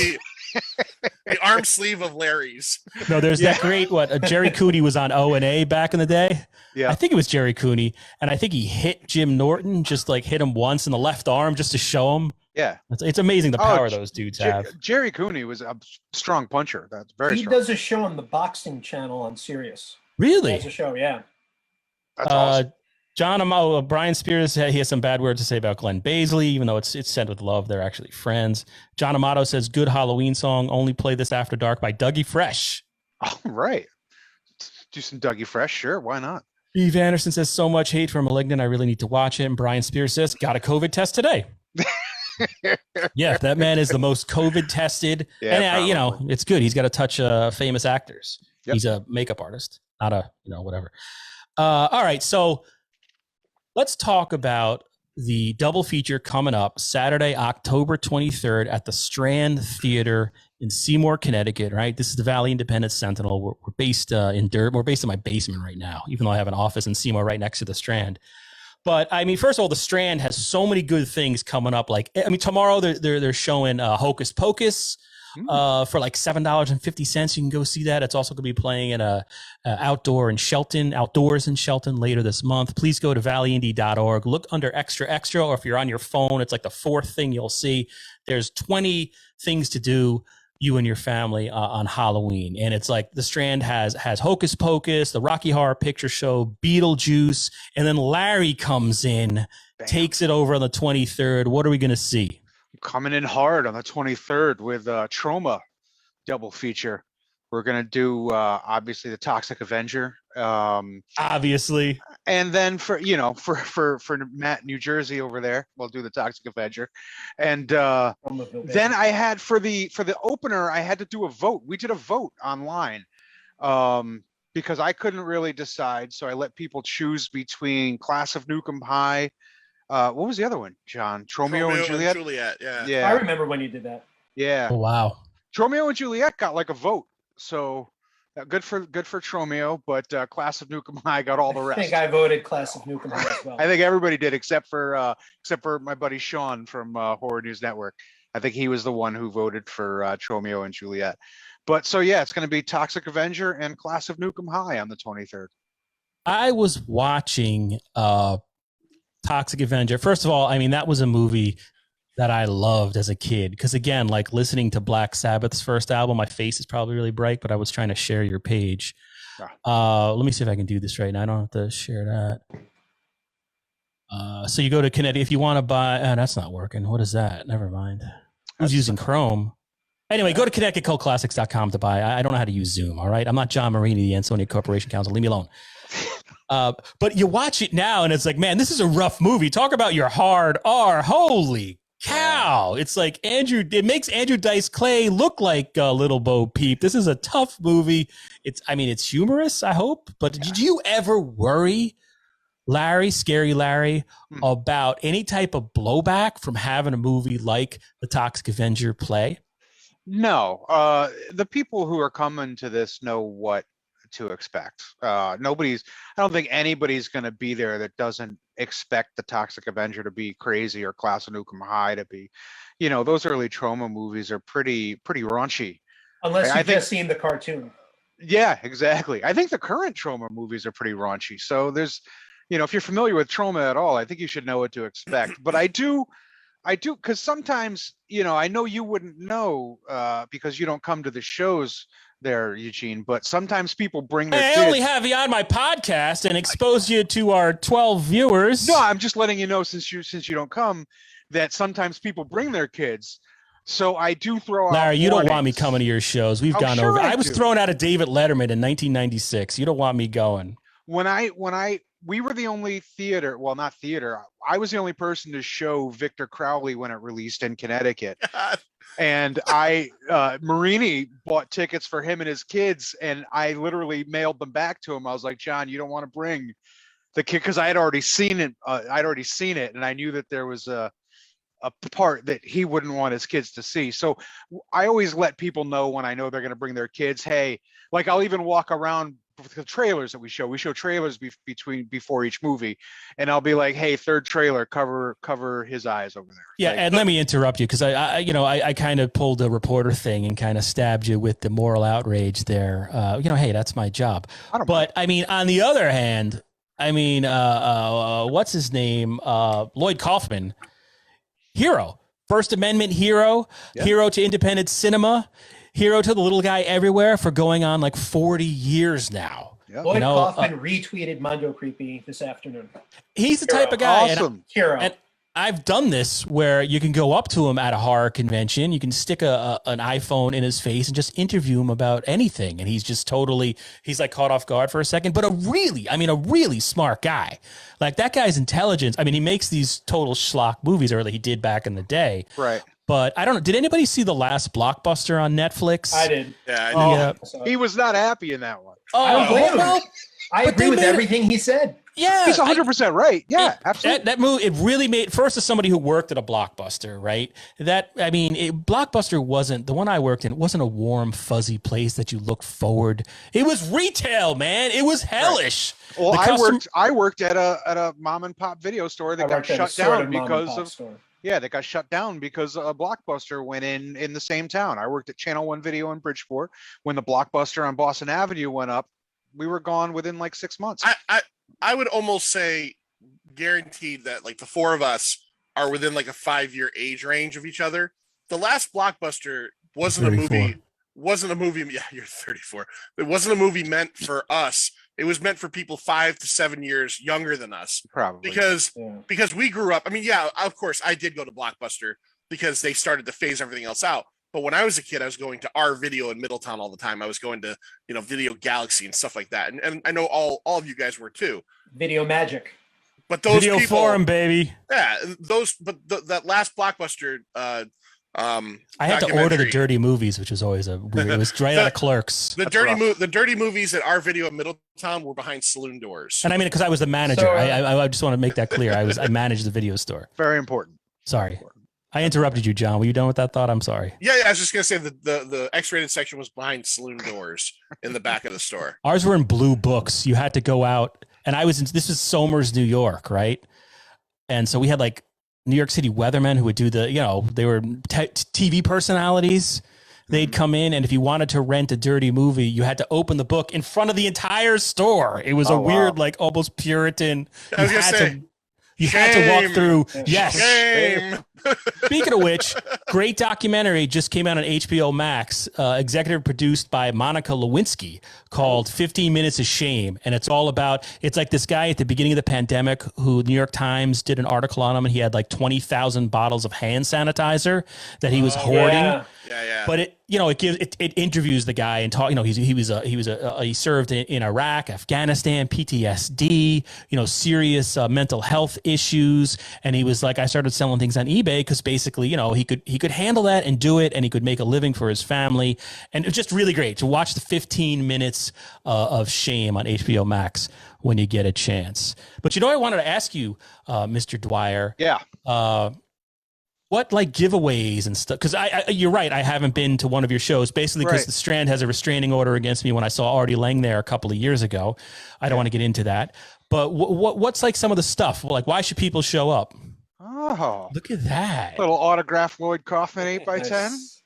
C: The arm sleeve of Larry's.
B: No, there's that great Jerry Cooney was on O&A back in the day.
D: Yeah,
B: I think it was Jerry Cooney, and I think he hit Jim Norton, just like hit him once in the left arm just to show him.
D: Yeah,
B: it's amazing the power those dudes have.
D: Jerry Cooney was a strong puncher. That's very.
E: He does a show on the boxing channel on Sirius.
B: Really?
E: He does a show, yeah.
D: That's awesome.
B: Brian Spears, he has some bad words to say about Glenn Baisley, even though it's said with love. They're actually friends. John Amato says, good Halloween song. Only play this after dark by Dougie Fresh.
D: All right. Do some Dougie Fresh. Sure. Why not?
B: Eve Anderson says, so much hate for Malignant. I really need to watch it. And Brian Spears says, got a COVID test today. Yeah, that man is the most COVID tested. Yeah, and it's good. He's got to touch famous actors. Yep. He's a makeup artist, not a, whatever. All right. So let's talk about the double feature coming up Saturday, October 23rd at the Strand Theater in Seymour, Connecticut, right? This is the Valley Independent Sentinel. We're based in Durham. We're based in my basement right now, even though I have an office in Seymour right next to the Strand. But I mean, first of all, the Strand has so many good things coming up. Like, I mean, tomorrow they're showing Hocus Pocus for like $7.50. You can go see that. It's also going to be playing in outdoors in Shelton later this month. Please go to valleyindy.org. Look under extra, or if you're on your phone, it's like the fourth thing you'll see. There's 20 things to do, you and your family, on Halloween. And it's like the Strand has Hocus Pocus, the Rocky Horror Picture Show, Beetlejuice, and then Larry comes in, takes it over on the 23rd. What are we going to see?
D: Coming in hard on the 23rd with Troma double feature. We're going to do obviously the Toxic Avenger.
B: Obviously.
D: And then for Matt, New Jersey over there, we'll do the Toxic Avenger. And then I had for the opener, I had to do a vote. We did a vote online because I couldn't really decide. So I let people choose between Class of Nukem High. What was the other one, John? Tromeo and Juliet?
C: Yeah.
E: I remember when you did that.
D: Yeah.
B: Oh, wow.
D: Tromeo and Juliet got like a vote. So good for Tromeo, but Class of Nukem High got all the rest.
E: I think I voted Class of Nukem High as well.
D: I think everybody did except for my buddy Sean from Horror News Network. I think he was the one who voted for Tromeo and Juliet. But so yeah, it's going to be Toxic Avenger and Class of Nukem High on the 23rd.
B: I was watching Toxic Avenger. First of all, I mean, that was a movie that I loved as a kid. Because again, like listening to Black Sabbath's first album, my face is probably really bright, but I was trying to share your page. Let me see if I can do this right now. I don't have to share that. So you go to Connecticut if you want to buy. That's not working. What is that? Never mind. Who's using Chrome? Anyway, go to ConnecticutCultClassics.com to buy. I don't know how to use Zoom. All right. I'm not John Marini, the Ansonia Corporation Counsel. Leave me alone. But you watch it now and it's like, man, this is a rough movie. Talk about your hard R. Holy cow. It's like it makes Andrew Dice Clay look like Little Bo Peep. This is a tough movie. It's humorous, I hope. But did you ever worry, Scary Larry, about any type of blowback from having a movie like The Toxic Avenger play?
D: No. The people who are coming to this know what to expect. I don't think anybody's going to be there that doesn't expect the Toxic Avenger to be crazy or Klaus and Nukem High to be, those early Troma movies are pretty raunchy.
E: Unless you've just seen the cartoon.
D: Yeah, exactly. I think the current Troma movies are pretty raunchy. So there's, if you're familiar with Troma at all, I think you should know what to expect. But I do, because sometimes, I know you wouldn't know because you don't come to the shows there, Eugene, but sometimes people bring their kids.
B: I only have you on my podcast and expose you to our 12 viewers.
D: No, I'm just letting you know, since you don't come, that sometimes people bring their kids. So I do throw out
B: Larry, you
D: warnings.
B: don't want me coming to your shows. We've gone over. I was thrown out of David Letterman in 1996. You don't want me going.
D: We were the only theater, well, not theater. I was the only person to show Victor Crowley when it released in Connecticut. And Marini bought tickets for him and his kids, and I literally mailed them back to him. I was like, John, you don't want to bring the kid, because I had already seen it. And I knew that there was a part that he wouldn't want his kids to see. So I always let people know when I know they're going to bring their kids. Hey, like I'll even walk around with the trailers that we show. We show trailers before each movie, and I'll be like, "Hey, third trailer, cover his eyes over there."
B: Yeah, and let me interrupt you because I kind of pulled a reporter thing and kind of stabbed you with the moral outrage there. Hey, that's my job. But I mean, on the other hand, what's his name? Lloyd Kaufman, hero, First Amendment hero, hero to independent cinema. Hero to the little guy everywhere for going on like 40 years now.
E: Yep. Lloyd Kaufman retweeted Mondo Creepy this afternoon.
B: He's the type of guy.
D: Awesome.
E: Hero.
B: And I've done this where you can go up to him at a horror convention. You can stick an iPhone in his face and just interview him about anything. And he's just he's like caught off guard for a second, but a really smart guy. Like that guy's intelligence. I mean, he makes these total schlock movies, or he did back in the day.
D: Right.
B: But I don't know. Did anybody see the last Blockbuster on Netflix?
E: I did.
C: Yeah, I did.
D: He was not happy in that one.
E: I don't blame him. I agree with everything he said.
B: Yeah,
D: he's 100% right. Yeah, absolutely.
B: That movie, it really made, first as somebody who worked at a Blockbuster, right? Blockbuster wasn't, the one I worked in, it wasn't a warm, fuzzy place that you looked forward. It was retail, man. It was hellish.
D: Right. Well, I worked at a mom and pop video store that got shut down because of. Yeah, they got shut down because a Blockbuster went in the same town. I worked at Channel 1 Video in Bridgeport. When the Blockbuster on Boston Avenue went up, we were gone within like 6 months.
C: I would almost say guaranteed that like the four of us are within like a 5-year age range of each other. The last Blockbuster wasn't a movie. Yeah, you're 34. It wasn't a movie meant for us. It was meant for people 5 to 7 years younger than us.
D: Probably.
C: Because we grew up. I mean, yeah, of course, I did go to Blockbuster because they started to phase everything else out. But when I was a kid, I was going to our video in Middletown all the time. I was going to, Video Galaxy and stuff like that. And I know all of you guys were too.
E: Video Magic.
C: But those
B: Video
C: people,
B: Forum, baby.
C: Yeah, that last Blockbuster
B: I had to order the dirty movies, which was always it was right out of Clerks.
C: The dirty movies at our video in Middletown were behind saloon doors.
B: And I mean, because I was the manager, so, I just want to make that clear. I managed the video store.
D: Very important.
B: Sorry, I interrupted you, John. Were you done with that thought? I'm sorry.
C: Yeah, I was just gonna say the X-rated section was behind saloon doors in the back of the store.
B: Ours were in blue books. You had to go out, and this was Somers, New York, right? And so we had like New York City weathermen who would do they were TV personalities. They'd come in, and if you wanted to rent a dirty movie, you had to open the book in front of the entire store. It was weird, like almost Puritan. You had to walk through. Yes.
C: Shame.
B: Speaking of which, great documentary just came out on HBO Max, executive produced by Monica Lewinsky, called 15 Minutes of Shame. And it's like this guy at the beginning of the pandemic who New York Times did an article on him, and he had like 20,000 bottles of hand sanitizer that he was hoarding.
C: Yeah.
B: But it interviews the guy and talk. He served in Iraq, Afghanistan, PTSD. Serious mental health issues. And he was like, I started selling things on eBay because basically, he could handle that and do it, and he could make a living for his family. And it's just really great to watch the 15 minutes of shame on HBO Max when you get a chance. But I wanted to ask you, Mr. Dwyer.
D: Yeah.
B: what like giveaways and stuff? Because you're right. I haven't been to one of your shows basically because
D: Right.
B: the Strand has a restraining order against me when I saw Artie Lang there a couple of years ago. I don't want to get into that, but what's like some of the stuff? Like, why should people show up?
D: Oh,
B: Look at that.
D: little autographed Lloyd Kaufman 8x10.
E: Nice.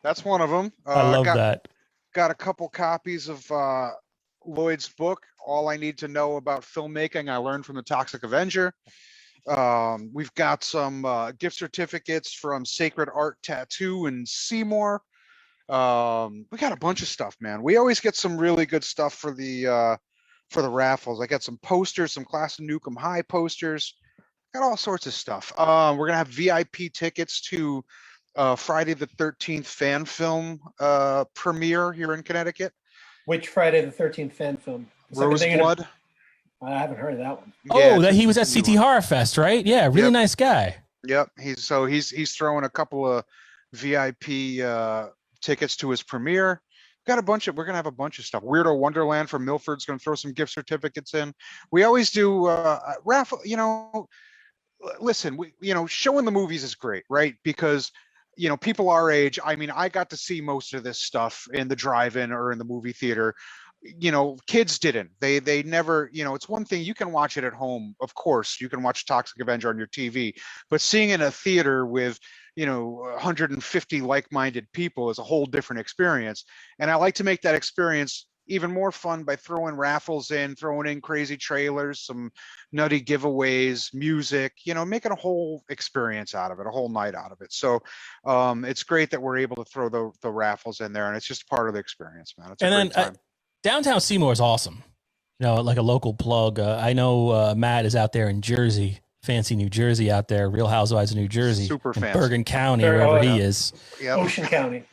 D: That's one of them.
B: I love that.
D: Got a couple copies of Lloyd's book, All I Need to Know About Filmmaking I Learned from the Toxic Avenger. We've got some gift certificates from Sacred Art Tattoo in Seymour. We got a bunch of stuff, man. We always get some really good stuff for the raffles. I got some posters, some Class of Newcomb High posters. Got all sorts of stuff. We're gonna have VIP tickets to Friday the 13th fan film premiere here in Connecticut.
E: Which Friday the 13th fan film? Is everything in it?
D: Roseblood.
E: I haven't heard of that one.
B: Oh, that he was at CT Horror Fest, right? Yeah, really
D: Yep.
B: nice guy.
D: Yep. He's throwing a couple of VIP tickets to his premiere. We're gonna have a bunch of stuff. Weirdo Wonderland from Milford's gonna throw some gift certificates in. We always do raffle, listen, showing the movies is great, right? Because people our age, I mean, I got to see most of this stuff in the drive-in or in the movie theater. Kids didn't. They never, it's one thing, you can watch it at home. Of course, you can watch Toxic Avenger on your TV, but seeing it in a theater with, 150 like-minded people is a whole different experience. And I like to make that experience even more fun by throwing raffles in, throwing in crazy trailers, some nutty giveaways, music, making a whole experience out of it, a whole night out of it. So it's great that we're able to throw the raffles in there, and it's just part of the experience, man. It's a great time.
B: Downtown Seymour is awesome. Like a local plug. I know Matt is out there in Jersey, fancy New Jersey out there, Real Housewives of New Jersey,
D: Super
B: in
D: fancy.
B: Bergen County, wherever he is.
D: Yep.
E: Ocean County.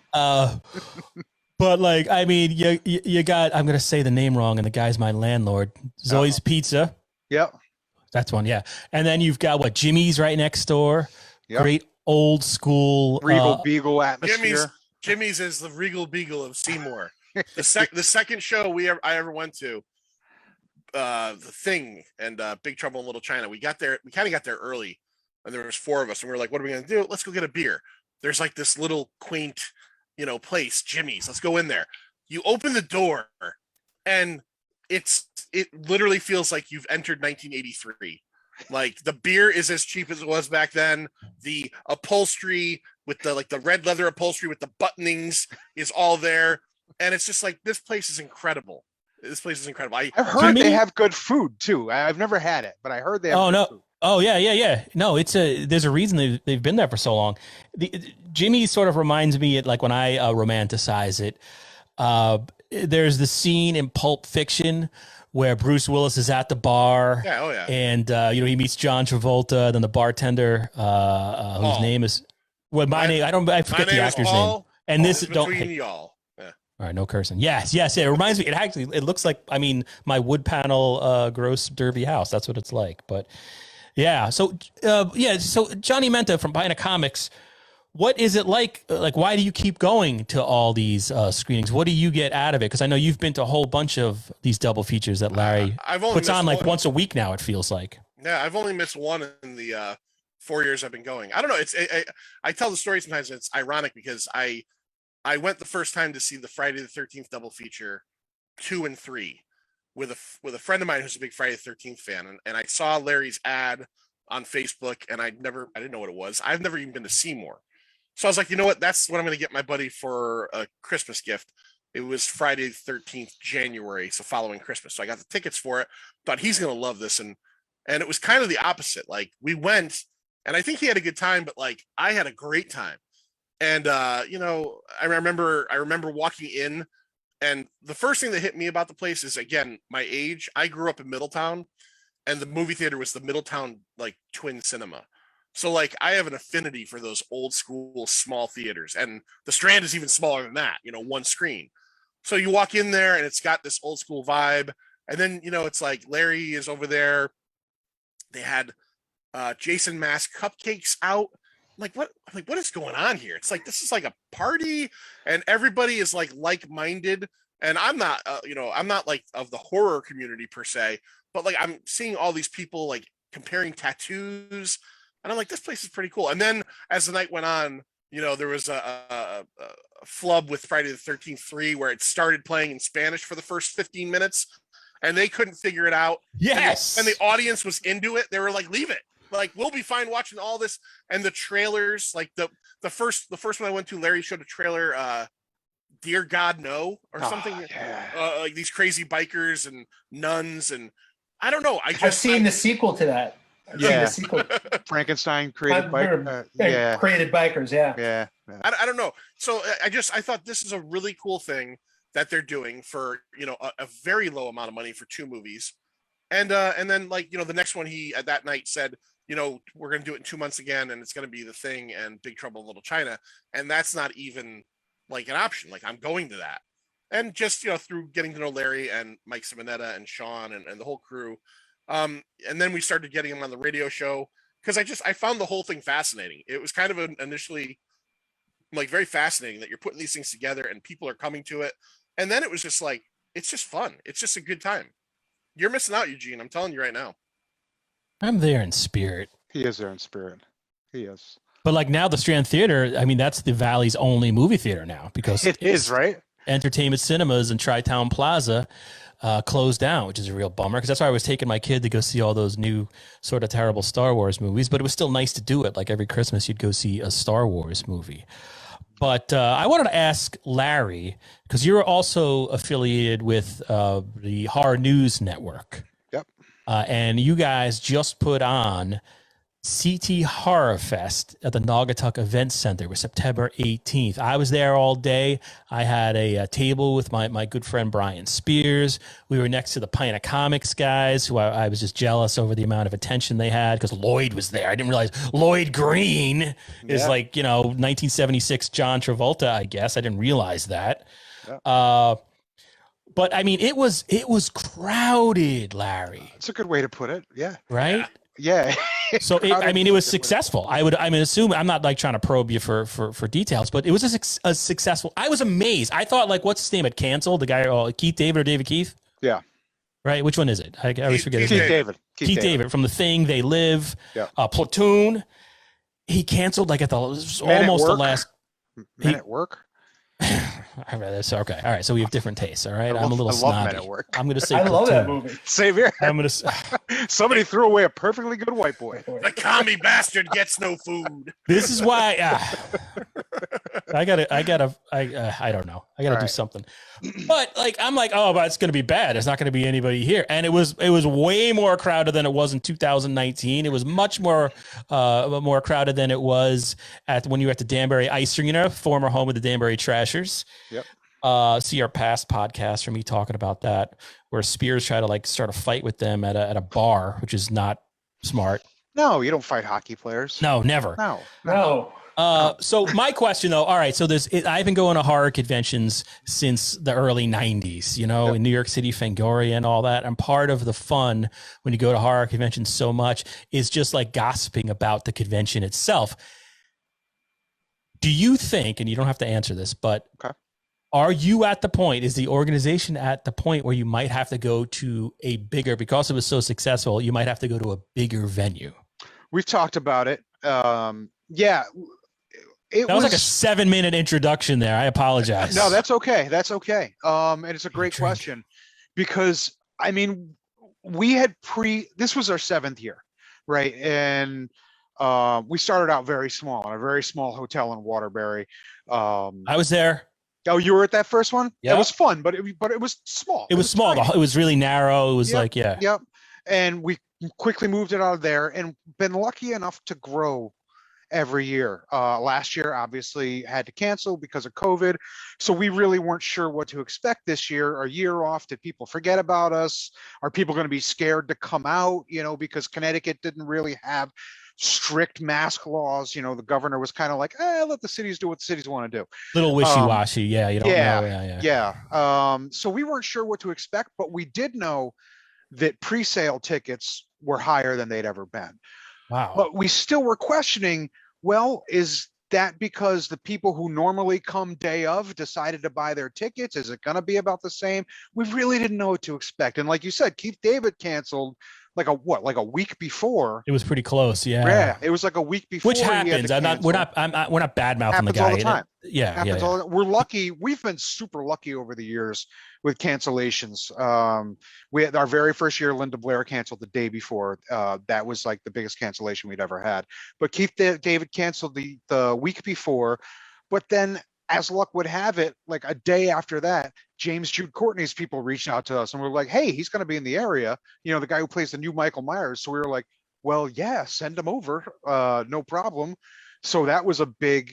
B: But like, I mean, you got, I'm going to say the name wrong, and the guy's my landlord, Zoe's Pizza.
D: Yep.
B: That's one. Yeah. And then you've got Jimmy's right next door.
D: Yep.
B: Great old school.
D: Regal Beagle atmosphere.
C: Jimmy's is the Regal Beagle of Seymour. The second show I ever went to, The Thing and Big Trouble in Little China. We kind of got there early, and there was 4 of us, and we were like, what are we going to do? Let's go get a beer. There's like this little quaint, place, Jimmy's. Let's go in there. You open the door, and it literally feels like you've entered 1983. Like, the beer is as cheap as it was back then. The upholstery with the red leather upholstery with the buttonings is all there. And it's just like, this place is incredible. I've
D: heard they have good food too. I've never had it, but I heard they have good food.
B: Oh yeah. No, there's a reason they've been there for so long. Jimmy sort of reminds me, like when I romanticize it, there's the scene in Pulp Fiction where Bruce Willis is at the bar.
C: Yeah, oh yeah.
B: And he meets John Travolta, then the bartender, whose name is I forget the actor's name. And this
C: between y'all. Yeah.
B: All right, no cursing. Yes. It reminds me. It looks like, my wood panel gross derby house. That's what it's like. But yeah. So So Johnny Menta from Pinea Comics, what is it like? Like, why do you keep going to all these screenings? What do you get out of it? Because I know you've been to a whole bunch of these double features that Larry puts on like once a week now. It feels like.
C: Yeah, I've only missed one in the 4 years I've been going. I don't know. I tell the story sometimes. And it's ironic because I went the first time to see the Friday the 13th double feature 2 and 3 with a friend of mine who's a big Friday the 13th fan. And I saw Larry's ad on Facebook, and I didn't know what it was. I've never even been to Seymour. So I was like, you know what? That's what I'm going to get my buddy for a Christmas gift. It was Friday the 13th, January. So following Christmas. So I got the tickets for it. Thought he's going to love this. And it was kind of the opposite. Like, we went, and I think he had a good time, but like, I had a great time. And, I remember walking in, and the first thing that hit me about the place is, again, my age. I grew up in Middletown, and the movie theater was the Middletown, like, Twin Cinema. So like, I have an affinity for those old school small theaters, and the Strand is even smaller than that, one screen. So you walk in there and it's got this old school vibe. And then, it's like Larry is over there. They had Jason Mask cupcakes out. I'm like, what is going on here? It's like, this is like a party, and everybody is like-minded. And I'm not, I'm not like of the horror community per se, but like, I'm seeing all these people like comparing tattoos. And I'm like, this place is pretty cool. And then as the night went on, you know, there was a flub with Friday the 13th 3 where it started playing in Spanish for the first 15 minutes and they couldn't figure it out.
B: Yes.
C: And the audience was into it. They were like, leave it. Like, we'll be fine watching all this. And the trailers, like the first one I went to, Larry showed a trailer, Dear God No, or something. Like these crazy bikers and nuns. And I don't know.
E: I've seen the sequel to that.
D: Yeah.
E: The sequel.
D: Frankenstein created
E: created bikers.
D: Yeah.
C: I don't know. So I thought this is a really cool thing that they're doing for, you know, a very low amount of money for 2 movies. And then, like, you know, the next one, he at that night said, you know, we're going to do it in 2 months again. And it's going to be The Thing and Big Trouble in Little China. And that's not even like an option. Like, I'm going to that. And just, you know, through getting to know Larry and Mike Simonetta and Sean and the whole crew. And then we started getting him on the radio show because I found the whole thing fascinating. It was kind of initially like very fascinating that you're putting these things together and people are coming to it. And then it was just like, it's just fun. It's just a good time. You're missing out, Eugene. I'm telling you right now.
B: I'm there in spirit.
D: He is there in spirit. He is.
B: But like now the Strand Theater, I mean, that's the Valley's only movie theater now because
D: it is, right?
B: Entertainment Cinemas in Tri-Town Plaza closed down, which is a real bummer because that's why I was taking my kid to go see all those new sort of terrible Star Wars movies. But it was still nice to do it. Like every Christmas, you'd go see a Star Wars movie. But I wanted to ask Larry, because you're also affiliated with the Horror News Network.
D: Yep.
B: And you guys just put on CT Horror Fest at the Naugatuck Event Center with September 18th. I was there all day. I had a table with my good friend Brian Spears. We were next to the Pinea Comics guys, who I was just jealous over the amount of attention they had because Lloyd was there. I didn't realize Lloyd Green is like, you know, 1976 John Travolta, I guess. I didn't realize that. Yeah. But I mean, it was crowded, Larry.
D: That's a good way to put it. Yeah.
B: Right?
D: Yeah.
B: So it was successful. I'm not like trying to probe you for details, but it was a successful. I was amazed. I thought, like, what's his name had canceled? The guy, Keith David or David Keith?
D: Yeah.
B: Right. Which one is it? I always forget his
D: name.
B: Keith David from The Thing, They Live, Platoon. He canceled like at the almost the last.
D: Men at Work.
B: Okay. All right. So we have different tastes. All right. I'm a little
D: I love Men
B: snobby.
D: at Work.
B: I'm going to say
E: I love that
B: Platoon.
E: movie.
D: Same here.
B: I'm going to.
D: Somebody threw away a perfectly good white boy.
C: The commie bastard gets no food.
B: This is why I don't know. I gotta do something. But like, I'm like, oh, but it's gonna be bad. There's not gonna be anybody here. And it was way more crowded than it was in 2019. It was much more crowded than it was when you were at the Danbury Ice Arena, former home of the Danbury Trashers.
D: Yep.
B: See our past podcast from me talking about that, where Spears tried to like start a fight with them at a bar, which is not smart.
D: No, you don't fight hockey players.
B: No, never.
D: No.
B: So my question though, all right, so I've been going to horror conventions since the early 90s, you know, in New York City, Fangoria and all that. And part of the fun when you go to horror conventions so much is just like gossiping about the convention itself. Do you think, and you don't have to answer this, but are you at the point, is the organization at the point where you might have to go to a bigger, because it was so successful, you might have to go to a bigger venue?
D: We've talked about it. Yeah.
B: That was like a 7-minute introduction there. I apologize.
D: No, that's okay. That's okay. And it's a great question because I mean, we had this was our 7th year, right? And we started out very small in a very small hotel in Waterbury. I
B: was there.
D: Oh, you were at that first one?
B: Yeah.
D: It was fun, but it was small.
B: It was small.
D: Tiny.
B: It was really narrow. It was
D: Yep. And we quickly moved it out of there and been lucky enough to grow every year. Last year, obviously, had to cancel because of COVID. So we really weren't sure what to expect this year. A year off, did people forget about us? Are people going to be scared to come out? You know, because Connecticut didn't really have strict mask laws. You know, the governor was kind of like, let the cities do what the cities want to do.
B: Little wishy-washy. You don't know.
D: Yeah. So we weren't sure what to expect, but we did know that pre-sale tickets were higher than they'd ever been.
B: Wow.
D: But we still were questioning, well, is that because the people who normally come day of decided to buy their tickets? Is it going to be about the same? We really didn't know what to expect. And like you said, Keith David canceled like a week before.
B: It was pretty close. Yeah.
D: Yeah, it was like a week before.
B: Which happens. We're not bad mouthing the guy.
D: All the time.
B: Yeah.
D: We're lucky. We've been super lucky over the years with cancellations. We had our very first year, Linda Blair canceled the day before. That was like the biggest cancellation we'd ever had. But Keith David canceled the week before. But then, as luck would have it, like a day after that, James Jude Courtney's people reached out to us and we're like, hey, he's going to be in the area. You know, the guy who plays the new Michael Myers. So we were like, well, yeah, send him over. No problem. So that was a big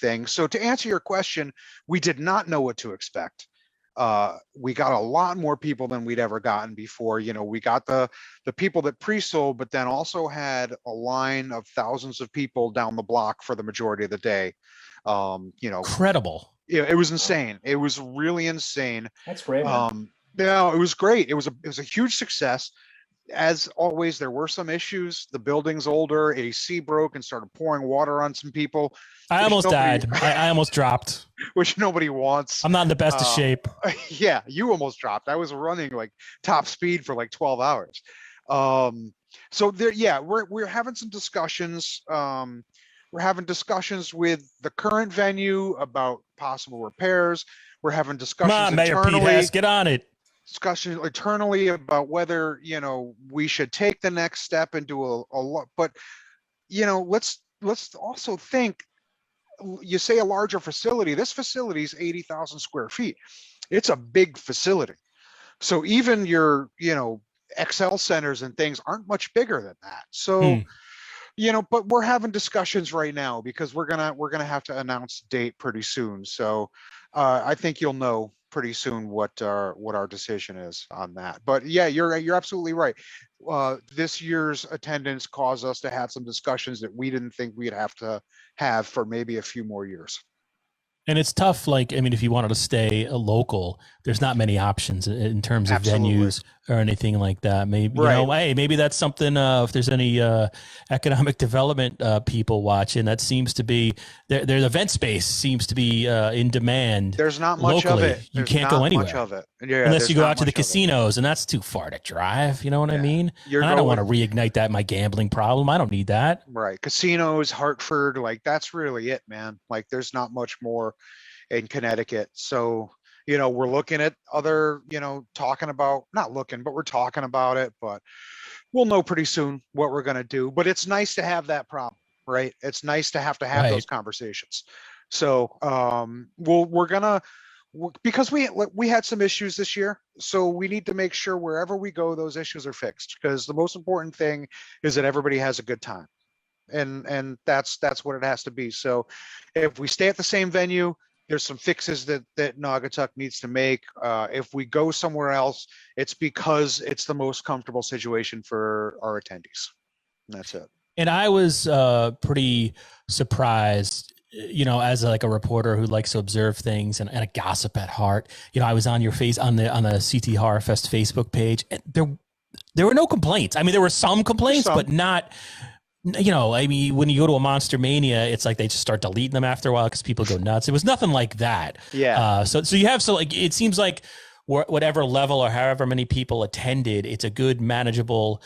D: thing. So to answer your question, we did not know what to expect. We got a lot more people than we'd ever gotten before. You know, we got the people that pre-sold, but then also had a line of thousands of people down the block for the majority of the day.
B: Incredible.
D: Yeah, it was insane. It was really insane.
E: That's great.
D: Yeah, it was great. It was a huge success. As always, there were some issues. The building's older, AC broke and started pouring water on some people.
B: I almost died. I almost dropped.
D: Which nobody wants.
B: I'm not in the best of shape.
D: Yeah, you almost dropped. I was running like top speed for like 12 hours. So there, yeah, we're having some discussions. We're having discussions with the current venue about possible repairs. We're having discussions
B: Come on, Mayor Pete
D: internally.
B: Hess, get on it.
D: Discussion internally about whether we should take the next step and do a lot. But let's also think. You say a larger facility. This facility is 80,000 square feet. It's a big facility. So even your Excel centers and things aren't much bigger than that. So. But we're having discussions right now because we're gonna have to announce the date pretty soon. So I think you'll know pretty soon what our decision is on that. But yeah, you're absolutely right. This year's attendance caused us to have some discussions that we didn't think we'd have to have for maybe a few more years.
B: And it's tough. Like, I mean, if you wanted to stay a local, there's not many options in terms of venues or anything like that. Maybe, hey, maybe that's something, if there's any economic development people watching, that seems to be, their event space seems to be in demand.
D: There's not much
B: locally.
D: of it.
B: You can't go anywhere.
D: Much of it. Yeah,
B: unless you go out to the casinos, and that's too far to drive. You know what I mean? And I don't want to reignite my gambling problem. I don't need that.
D: Right. Casinos, Hartford, like that's really it, man. Like there's not much more in Connecticut. So, we're looking at other, we're talking about it, but we'll know pretty soon what we're going to do. But it's nice to have that problem, right? It's nice to have those conversations. So because we had some issues this year, so we need to make sure wherever we go, those issues are fixed, because the most important thing is that everybody has a good time. And that's what it has to be. So if we stay at the same venue, there's some fixes that Naugatuck needs to make. If we go somewhere else, it's because it's the most comfortable situation for our attendees. And that's it.
B: And I was pretty surprised, as like a reporter who likes to observe things and a gossip at heart. I was on your face on the CT Horror Fest Facebook page, and there were no complaints. I mean, there were some complaints, but not. I mean, when you go to a Monster Mania, it's like they just start deleting them after a while because people go nuts. It was nothing like that.
D: Yeah.
B: So you have, it seems like whatever level or however many people attended, it's a good, manageable,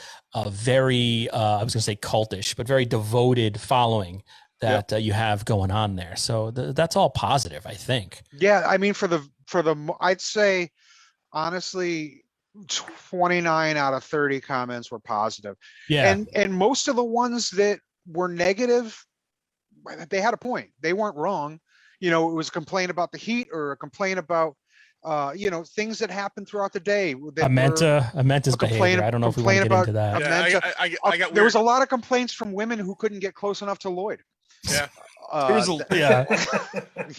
B: very, I was going to say cultish, but very devoted following that you have going on there. So that's all positive, I think.
D: Yeah. I mean, for the, I'd say, honestly, 29 out of 30 comments were positive.
B: Yeah.
D: And most of the ones that were negative, they had a point. They weren't wrong. It was a complaint about the heat or a complaint about, things that happened throughout the day.
B: Amenta's behavior. I don't know if we want to get into that.
C: I got
D: there was a lot of complaints from women who couldn't get close enough to Lloyd.
C: Yeah.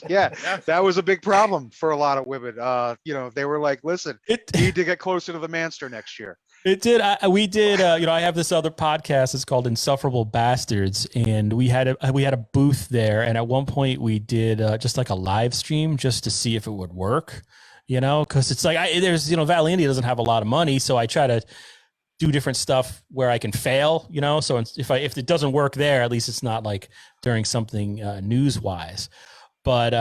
D: Yeah, that was a big problem for a lot of women. They were like, listen, you need to get closer to the Manster next year.
B: It did. We did. I have this other podcast. It's called Insufferable Bastards, and we had a booth there. And at one point, we did just like a live stream just to see if it would work. Because it's like Valley Indy doesn't have a lot of money, so I try to do different stuff where I can fail. So if it doesn't work there, at least it's not like during something news wise. But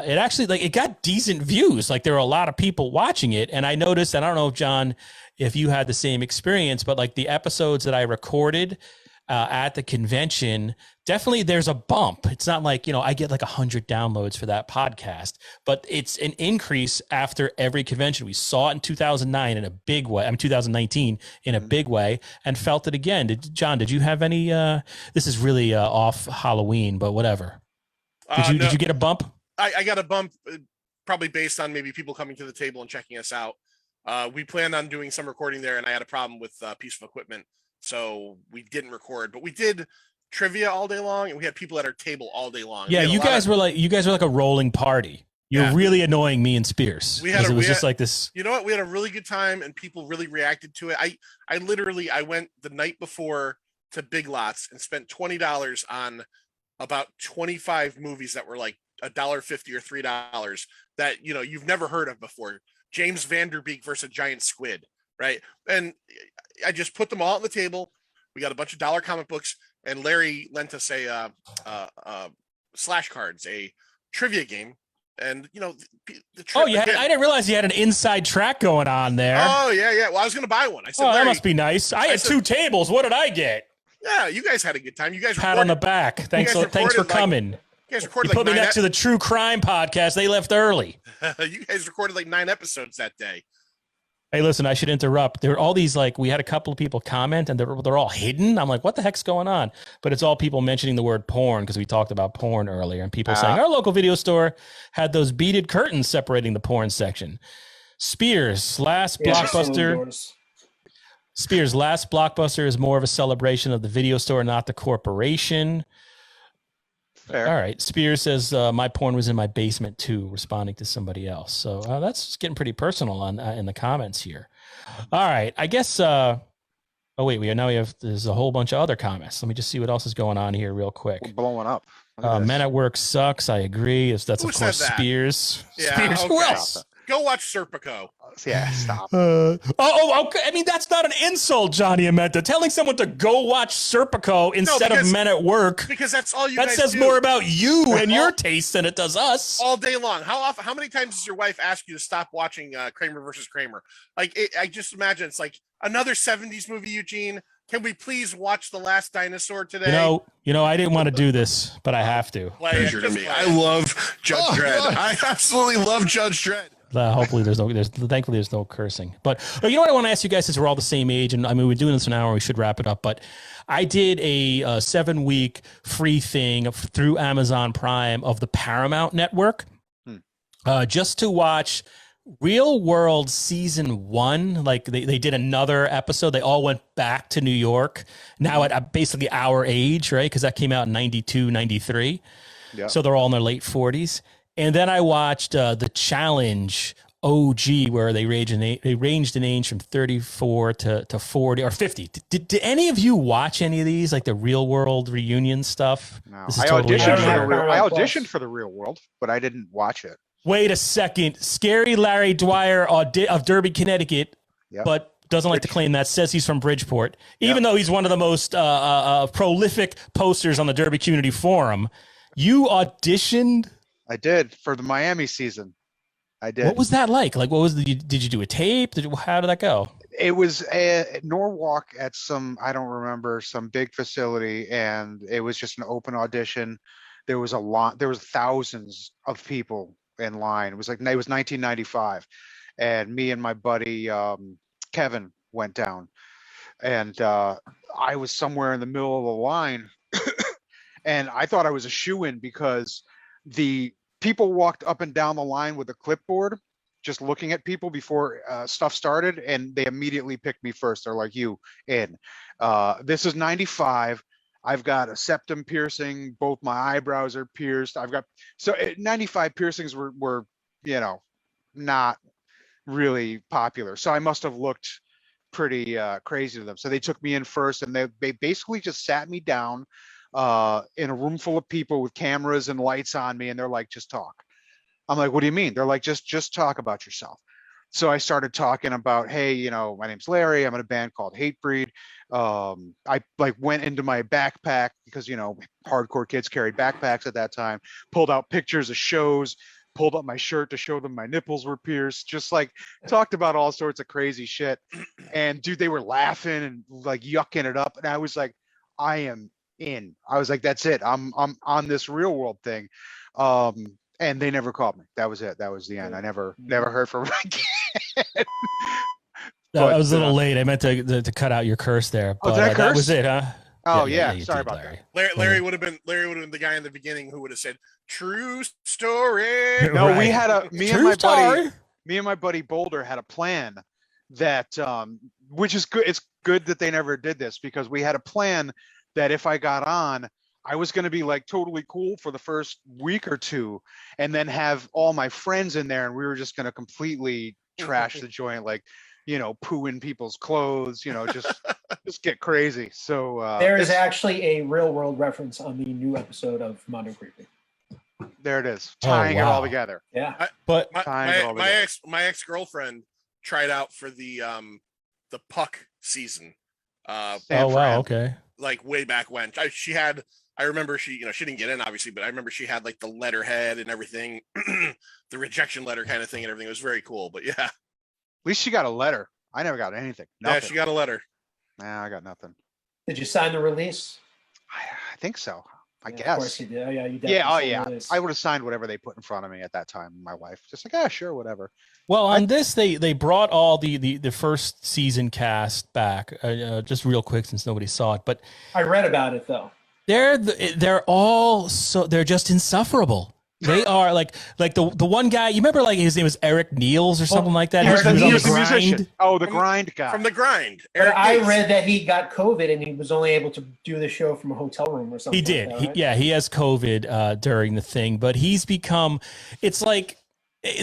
B: it actually, like, it got decent views. Like, there were a lot of people watching it. And I noticed, and I don't know if John, if you had the same experience, but like the episodes that I recorded at the convention, definitely there's a bump. It's not like, I get like 100 downloads for that podcast, but it's an increase after every convention. We saw it in 2009 in a big way. 2019 in a big way, and felt it again. John, did you have any, this is really off Halloween, but whatever. Did you get a bump?
C: I got a bump probably based on maybe people coming to the table and checking us out. We planned on doing some recording there, and I had a problem with a piece of equipment. So we didn't record, but we did trivia all day long, and we had people at our table all day long.
B: Yeah, you guys were like a rolling party. You're really annoying me and Spears. It was just like this.
C: You know what? We had a really good time, and people really reacted to it. I went the night before to Big Lots and spent $20 on about 25 movies that were like $1.50 or $3 that you've never heard of before. James Vanderbeek versus a giant squid, right? And I just put them all on the table. We got a bunch of dollar comic books, and Larry lent us a slash cards, a trivia game. And
B: I didn't realize you had an inside track going on there.
C: Oh yeah. Well, I was going to buy one. I said,
B: that must be nice. I had 2 tables. What did I get?
C: Yeah, you guys had a good time. You guys
B: pat on the back. Thanks for coming.
C: You guys recorded.
B: You put me next to the True Crime podcast. They left early.
C: You guys recorded like 9 episodes that day.
B: Hey, listen, I should interrupt. There were all these, like, we had a couple of people comment, and they're all hidden. I'm like, what the heck's going on? But it's all people mentioning the word porn, because we talked about porn earlier, and people saying our local video store had those beaded curtains separating the porn section. Spears, last blockbuster is more of a celebration of the video store, not the corporation. Fair. All right. Spears says, my porn was in my basement too, responding to somebody else. So that's getting pretty personal in the comments here. All right. I guess, there's a whole bunch of other comments. Let me just see what else is going on here real quick.
D: We're blowing up.
B: Men at Work sucks. I agree. That's
C: Who
B: of course
C: said that?
B: Spears.
C: Yeah,
B: Spears.
C: okay.
B: Who else?
C: Go watch Serpico.
D: Yeah, stop.
B: Okay. I mean, that's not an insult, Johnny Amenta. Telling someone to go watch Serpico instead of Men at Work.
C: Because that's all you
B: that
C: guys
B: says
C: do.
B: more about you and your taste than it does us.
C: All day long. How many times does your wife ask you to stop watching Kramer versus Kramer? I just imagine it's like another 70s movie, Eugene. Can we please watch The Last Dinosaur today?
B: I didn't want to do this, but I have to.
C: Pleasure to me. I love Judge Dredd. I absolutely love Judge Dredd.
B: Thankfully there's no cursing. But you know what I want to ask you guys, since we're all the same age, and I mean, we're doing this an hour, we should wrap it up. But I did a 7-week free thing through Amazon Prime of the Paramount Network, just to watch Real World Season 1. Like they did another episode. They all went back to New York now at basically our age, right? Because that came out in 92, 93. Yeah. So they're all in their late 40s. And then I watched The Challenge OG, where they ranged in age from 34 to 40 or 50. Did any of you watch any of these, like the Real World reunion stuff?
D: No. I auditioned for the Real World, but I didn't watch it.
B: Wait a second. Scary Larry Dwyer of Derby, Connecticut, but doesn't like to claim that, says he's from Bridgeport, even though he's one of the most prolific posters on the Derby Community Forum. You auditioned?
D: I did, for the Miami season. I did.
B: What was that like? Like, did you do a tape? How did that go?
D: It was at Norwalk at some big facility, and it was just an open audition. There was thousands of people in line. It was 1995, and me and my buddy Kevin went down, and I was somewhere in the middle of the line, and I thought I was a shoo-in because the people walked up and down the line with a clipboard, just looking at people before stuff started, and they immediately picked me first. They're like, "You in?" This is 95. I've got a septum piercing. Both my eyebrows are pierced. 95 piercings were not really popular. So I must have looked pretty crazy to them. So they took me in first, and they basically just sat me down in a room full of people with cameras and lights on me, and they're like, "Just talk." I'm like, "What do you mean?" They're like, just talk about yourself." So I started talking about, hey, you know, my name's Larry. I'm in a band called Hatebreed. I like went into my backpack because, you know, hardcore kids carried backpacks at that time, pulled out pictures of shows, pulled up my shirt to show them my nipples were pierced, just like talked about all sorts of crazy shit. And dude, they were laughing and like yucking it up. And I was like, I am in. I was like, that's it. I'm on this real world thing. And they never called me. That was it. That was the end. I never heard from them again.
B: No, I was a little late. I meant to cut out your curse there. But
D: did I curse?
B: that was it, huh?
D: Oh
B: yeah,
D: yeah.
B: you
D: Sorry
B: did,
D: about
B: Larry.
D: that.
C: Larry would have been the guy in the beginning who would have said true story.
D: No,
B: Right.
D: we had me and my buddy Boulder had a plan that which is good. It's good that they never did this, because we had a plan that if I got on, I was going to be like totally cool for the first week or two, and then have all my friends in there, and we were just going to completely trash the joint, like, you know, poo in people's clothes, you know, just get crazy. So
E: there is actually a real world reference on the new episode of Mondo Creepy.
D: There it is, tying it all together.
E: Yeah,
B: But
C: my ex-girlfriend tried out for the Puck season.
B: Okay.
C: Like way back when I remember she didn't get in obviously, but I remember she had like the letterhead and everything, the rejection letter kind of thing and everything. It was very cool. But yeah,
D: At least she got a letter. I never got anything. Nothing.
C: Yeah, she got a letter.
D: Nah, I got nothing.
E: did you sign the release?
D: I think so. I
E: Yeah,
D: guess.
E: Of course you did. Oh, yeah, you definitely
D: Yeah, oh
E: signed the
D: yeah.
E: release.
D: I would have signed whatever they put in front of me at that time. My wife just like, yeah, sure, whatever.
B: Well, on this, they brought all the first season cast back, just real quick since nobody saw it. But
E: I read about it though.
B: they're all they're just insufferable. They are like the one guy. You remember like his name was Eric Niels or something like that.
E: Eric
B: He was on
E: Niels,
B: the
E: the
B: grind.
D: Oh, the grind guy.
C: From the grind.
E: But
C: Eric
E: I
C: Gates.
E: read that he got COVID and he was only able to do the show from a hotel room or something.
B: He did.
E: Like that, right?
B: He has COVID during the thing, but he's become. It's like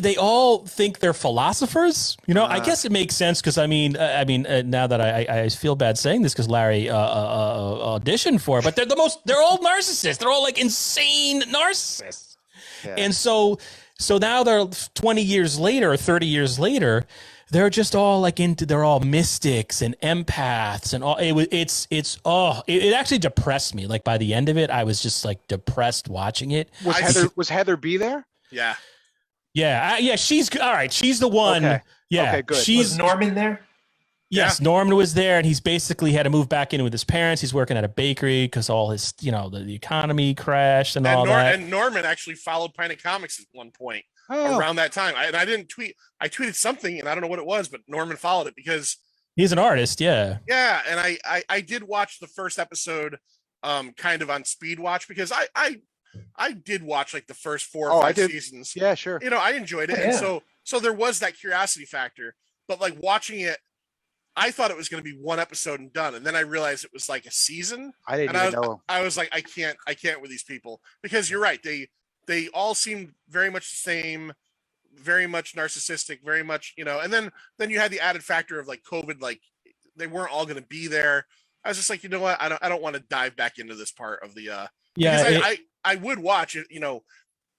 B: they all think they're philosophers. You know, I guess it makes sense because I mean, now that I feel bad saying this because Larry auditioned for it, but they're all narcissists. They're all like insane narcissists.
D: Yeah.
B: And so now they're 20 years later or 30 years later, they're just all like they're all mystics and empaths and all. It actually depressed me. Like by the end of it, I was just like depressed watching it.
D: Was Heather B there?
C: Yeah.
B: Yeah. She's all right. She's the one.
D: Okay.
B: Yeah.
D: Okay, good.
E: Was Norman there?
B: Yes,
C: Yeah.
B: Norman was there, and he's basically had to move back in with his parents. He's working at a bakery because all his, the economy crashed and all that.
C: And Norman actually followed Pinea Comics at one point
D: Oh.
C: around that time. I didn't tweet. I tweeted something, and I don't know what it was, but Norman followed it because
B: He's an artist, yeah.
C: yeah. And I did watch the first episode, kind of on speed watch because I did watch like the first 4 or 5 seasons.
D: Yeah, sure.
C: I enjoyed it,
E: Oh,
C: and
E: yeah.
C: so there was that curiosity factor. But like watching it, I thought it was going to be one episode and done, and then I realized it was like a season.
D: I didn't
C: And
D: even know.
C: I was like, I can't with these people because you're right. They all seem very much the same, very much narcissistic, very much, and then you had the added factor of like COVID, like they weren't all going to be there. I was just like, you know what? I don't want to dive back into this part of the, because I would watch it,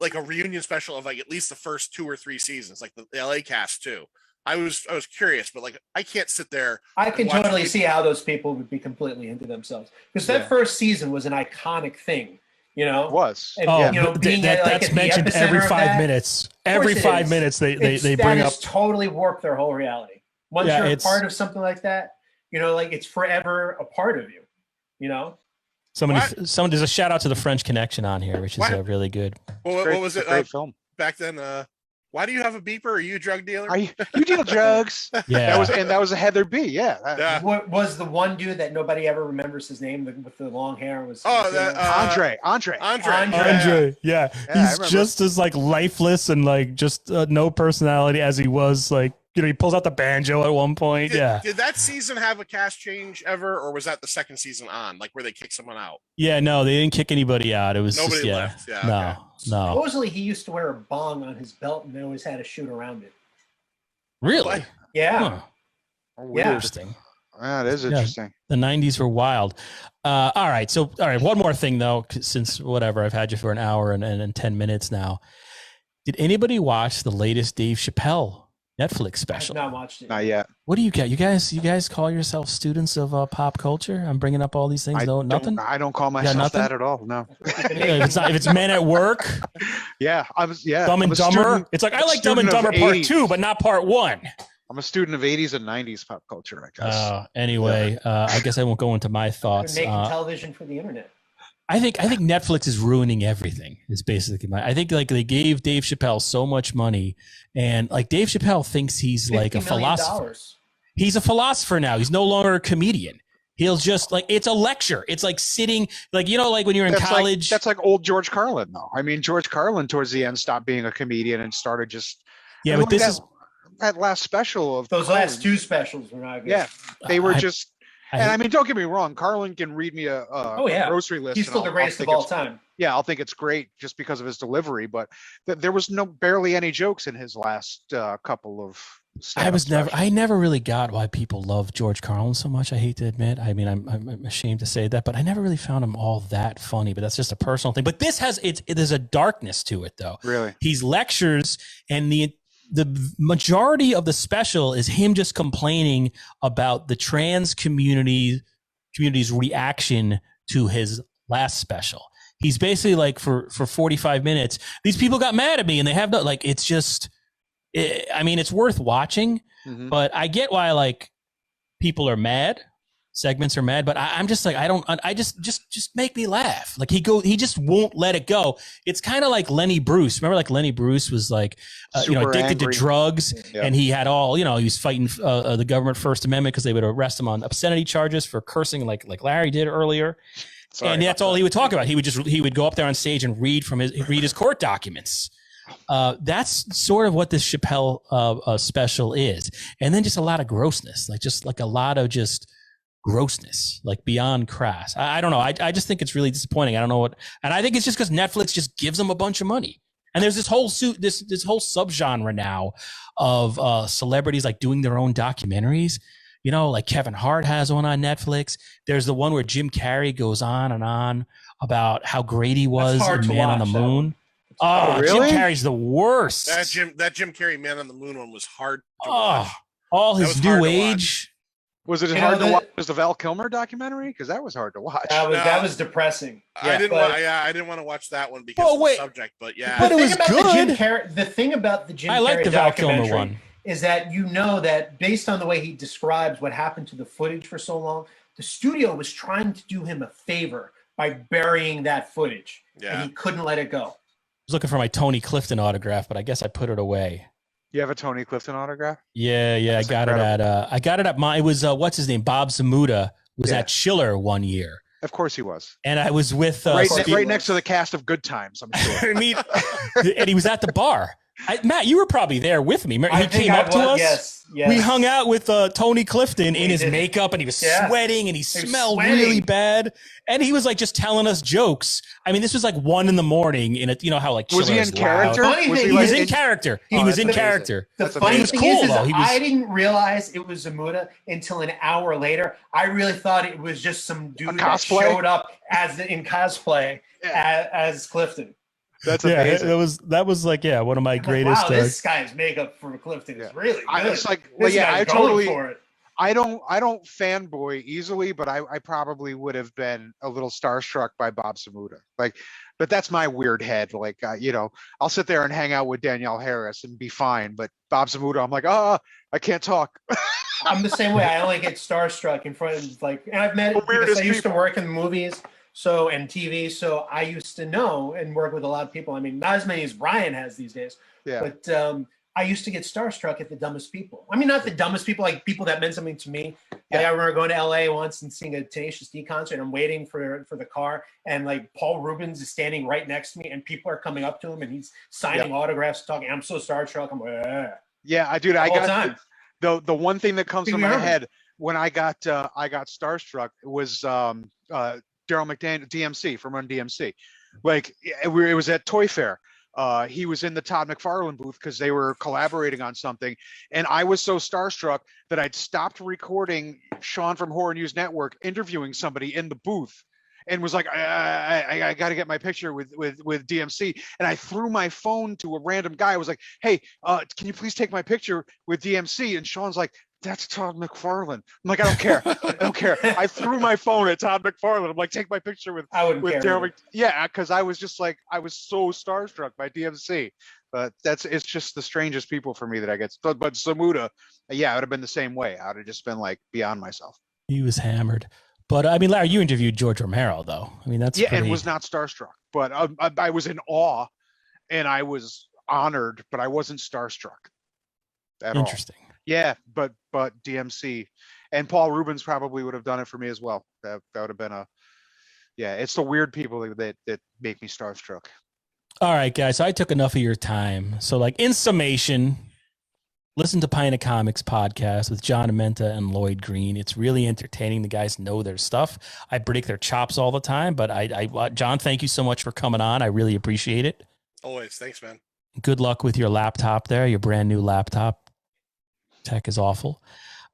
C: like a reunion special of like at least the first 2 or 3 seasons, like the LA cast too. I was curious, but like I can't sit there.
E: I can
C: and watch
E: totally
C: people-
E: see how those people would be completely into themselves because that first season was an iconic thing,
D: It was.
E: And, being
B: that's
E: at the
B: mentioned every
E: epicenter of
B: 5
E: that,
B: minutes.
E: of course
B: Every
E: it
B: 5
E: is.
B: minutes they
E: that
B: bring up.
E: has totally warped their whole reality. Once
B: Yeah,
E: you're a
B: it's-
E: part of something like that, like it's forever a part of you.
B: Someone there's a shout out to the French Connection on here, which is really good.
C: What was it?
D: Great film.
C: Back then, why do you have a beeper? Are you a drug dealer?
D: Are you deal drugs?
B: Yeah,
D: that was a Heather B. Yeah.
C: Yeah.
E: What was the one dude that nobody ever remembers his name with the long hair?
D: Andre.
B: Andre. Yeah,
D: I
B: he's
D: remember.
B: just as like lifeless and like just no personality as he was. Like he pulls out the banjo at one point.
C: Did that season have a cast change ever, or was that the second season on, like where they kicked someone out?
B: Yeah, no, they didn't kick anybody out. It was
C: Nobody
B: just,
C: left. Yeah,
B: no.
E: Supposedly he used to wear a bong on his belt and they always had to shoot around it.
B: Really?
E: Yeah.
B: Huh.
E: Yeah.
B: Interesting.
D: That is interesting.
B: The 90s were wild. All right. One more thing, though, since whatever, I've had you for an hour and 10 minutes now. Did anybody watch the latest Dave Chappelle Netflix
E: I've
B: special.
E: not watched it.
D: Not yet.
B: What do you get? You guys call yourself students of pop culture? I'm bringing up all these things. No, nothing.
D: I don't call
B: got
D: myself
B: nothing?
D: that at all. No.
B: If it's Men at Work,
D: Yeah, I was. Yeah,
B: Dumb
D: I'm
B: and
D: a
B: Dumber.
D: student-
B: It's like I
D: a
B: like Dumb and
D: student of
B: Dumber Part
D: 80s.
B: 2, but not Part 1.
D: I'm a student of 80s and 90s pop culture, I guess.
B: Anyway, I guess I won't go into my
E: We're
B: thoughts.
E: making television for the internet.
B: I think Netflix is ruining everything. Is basically my. I think like they gave Dave Chappelle so much money, and like Dave Chappelle thinks he's like a
E: $50 million.
B: philosopher. He's a philosopher now. He's no longer a comedian. He'll just like it's a lecture. It's like sitting like like when you're in college.
D: That's like old George Carlin, though. I mean, George Carlin towards the end stopped being a comedian and started just.
B: Yeah, but this is
D: that last special of
E: Those last two specials were not good.
D: Yeah, they were just. And I mean, don't get me wrong. Carlin can read me a grocery list.
E: He's still the greatest of all time.
D: Yeah, I'll think it's great just because of his delivery. But there was barely any jokes in his last couple of.
B: I never really got why people love George Carlin so much. I hate to admit. I mean, I'm ashamed to say that, but I never really found him all that funny. But that's just a personal thing. But this there's a darkness to it, though.
D: Really,
B: he's lectures, and the majority of the special is him just complaining about the trans community's reaction to his last special. He's basically like for 45 minutes, these people got mad at me and they have no, like, it's just, I mean, it's worth watching, but I get why like people are mad. Segments are mad, but I'm just like, I just make me laugh. Like he just won't let it go. It's kind of like Lenny Bruce. Remember like Lenny Bruce was like, addicted
D: angry.
B: to drugs and he had all, he was fighting the government First Amendment because they would arrest him on obscenity charges for cursing like Larry did earlier. And that's all he would talk about. He would go up there on stage and read his court documents. That's sort of what this Chappelle special is. And then just a lot of grossness, like a lot of just grossness, like beyond crass. I don't know. I just think it's really disappointing. I don't know what, and I think it's just because Netflix just gives them a bunch of money. And there's this whole this whole subgenre now of celebrities like doing their own documentaries. Like Kevin Hart has one on Netflix. There's the one where Jim Carrey goes on and on about how great he was in Man on the Moon. Oh,
D: really?
B: Jim Carrey's the worst.
C: That Jim Carrey Man on the Moon one was hard to watch.
B: All his new age.
D: Was it as hard to watch as the Val Kilmer documentary? Because that was hard to watch.
E: That was depressing.
C: I didn't want to watch that one because of the subject, but yeah.
B: But it was good.
E: The thing about the Jim Carrey
B: I like the Val Kilmer
E: documentary
B: one.
E: Is that that based on the way he describes what happened to the footage for so long, the studio was trying to do him a favor by burying that footage.
C: Yeah.
E: And he couldn't let it go.
B: I was looking for my Tony Clifton autograph, but I guess I put it away.
D: You have a Tony Clifton autograph?
B: Yeah.
D: That's
B: I got it at it was what's his name? Bob Zamuda was at Schiller one year.
D: Of course he was.
B: And I was with
D: right next to the cast of Good Times, I'm sure.
B: And he was at the bar. Matt, you were probably there with me. He came up to us.
E: Yes.
B: We hung out with Tony Clifton in his makeup, and he was sweating, and he smelled really bad. And he was like just telling us jokes. I mean, this was like 1 a.m. in a, how like
D: was he in character?
B: He was in character. He was in character.
E: The funny thing is I didn't realize it was Zamuda until an hour later. I really thought it was just some dude that showed up in cosplay as Clifton.
D: That's amazing.
B: That was like one of my greatest.
E: Wow, this guy's makeup for Clifton is really good.
D: I was like, I don't fanboy easily, but I probably would have been a little starstruck by Bob Zamuda. But that's my weird head. Like, I'll sit there and hang out with Danielle Harris and be fine. But Bob Zamuda, I'm like, I can't talk.
E: I'm the same way. I only get starstruck in front of and I've met because I used to work in movies. And TV, so I used to know and work with a lot of people. I mean, not as many as Brian has these days, but I used to get starstruck at the dumbest people. I mean, not the dumbest people, like people that meant something to me. Like I remember going to LA once and seeing a Tenacious D concert. And I'm waiting for the car, and like Paul Rubens is standing right next to me, and people are coming up to him, and he's signing autographs, talking. I'm so starstruck. I'm like,
D: I got the one thing that comes to my head when I got starstruck was Daryl McDaniel, DMC from Run DMC. Like it was at Toy Fair. He was in the Todd McFarlane booth because they were collaborating on something. And I was so starstruck that I'd stopped recording Sean from Horror News Network interviewing somebody in the booth. and was like, I got to get my picture with DMC. And I threw my phone to a random guy. I was like, hey, can you please take my picture with DMC? And Sean's like, that's Todd McFarlane. I'm like, I don't care. I don't care. I threw my phone at Todd McFarlane. I'm like, take my picture with Daryl. Yeah, because I was just like, I was so starstruck by DMC. But it's just the strangest people for me that I get. But Samuda, yeah, it would have been the same way. I would have just been like beyond myself.
B: He was hammered. But I mean, Larry, you interviewed George Romero, though. I mean, that's
D: and was not starstruck. But I was in awe, and I was honored, but I wasn't starstruck at all.
B: Interesting.
D: Yeah, but DMC and Paul Rubens probably would have done it for me as well. That would have been it's the weird people that make me starstruck.
B: All right, guys. So I took enough of your time. So, like, in summation, listen to Pinea Comics podcast with John Amenta and Lloyd Green. It's really entertaining. The guys know their stuff. I break their chops all the time, but John, thank you so much for coming on. I really appreciate it.
C: Always. Thanks, man. Good
B: luck with your laptop there, your brand new laptop. Tech is awful.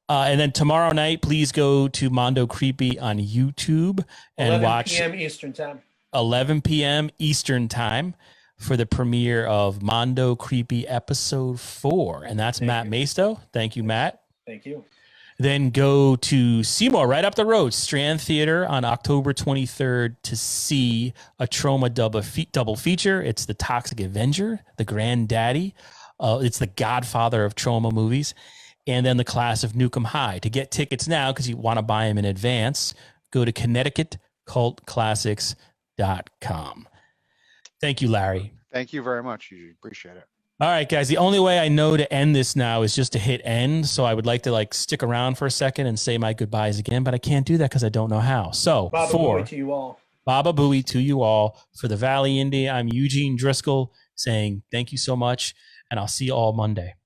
B: And then tomorrow night, please go to Mondo Creepy on YouTube and watch
E: 11 p.m. Eastern time.
B: 11 p.m. Eastern time for the premiere of Mondo Creepy episode 4. And that's Matt Maisto. Thank you, Matt.
E: Thank you.
B: Then go to Seymour, right up the road, Strand Theater on October 23rd to see a Troma double feature. It's The Toxic Avenger, the granddaddy. It's the godfather of Troma movies. And then The Class of Nukem High. To get tickets now, because you want to buy them in advance, go to ConnecticutCultClassics.com. Thank you, Larry.
D: Thank you very much. You appreciate it.
B: All right, guys. The only way I know to end this now is just to hit end. So I would like to stick around for a second and say my goodbyes again, but I can't do that because I don't know how. So
E: Baba Booey to you all.
B: Baba Booey to you all. For the Valley Indy, I'm Eugene Driscoll saying thank you so much, and I'll see you all Monday.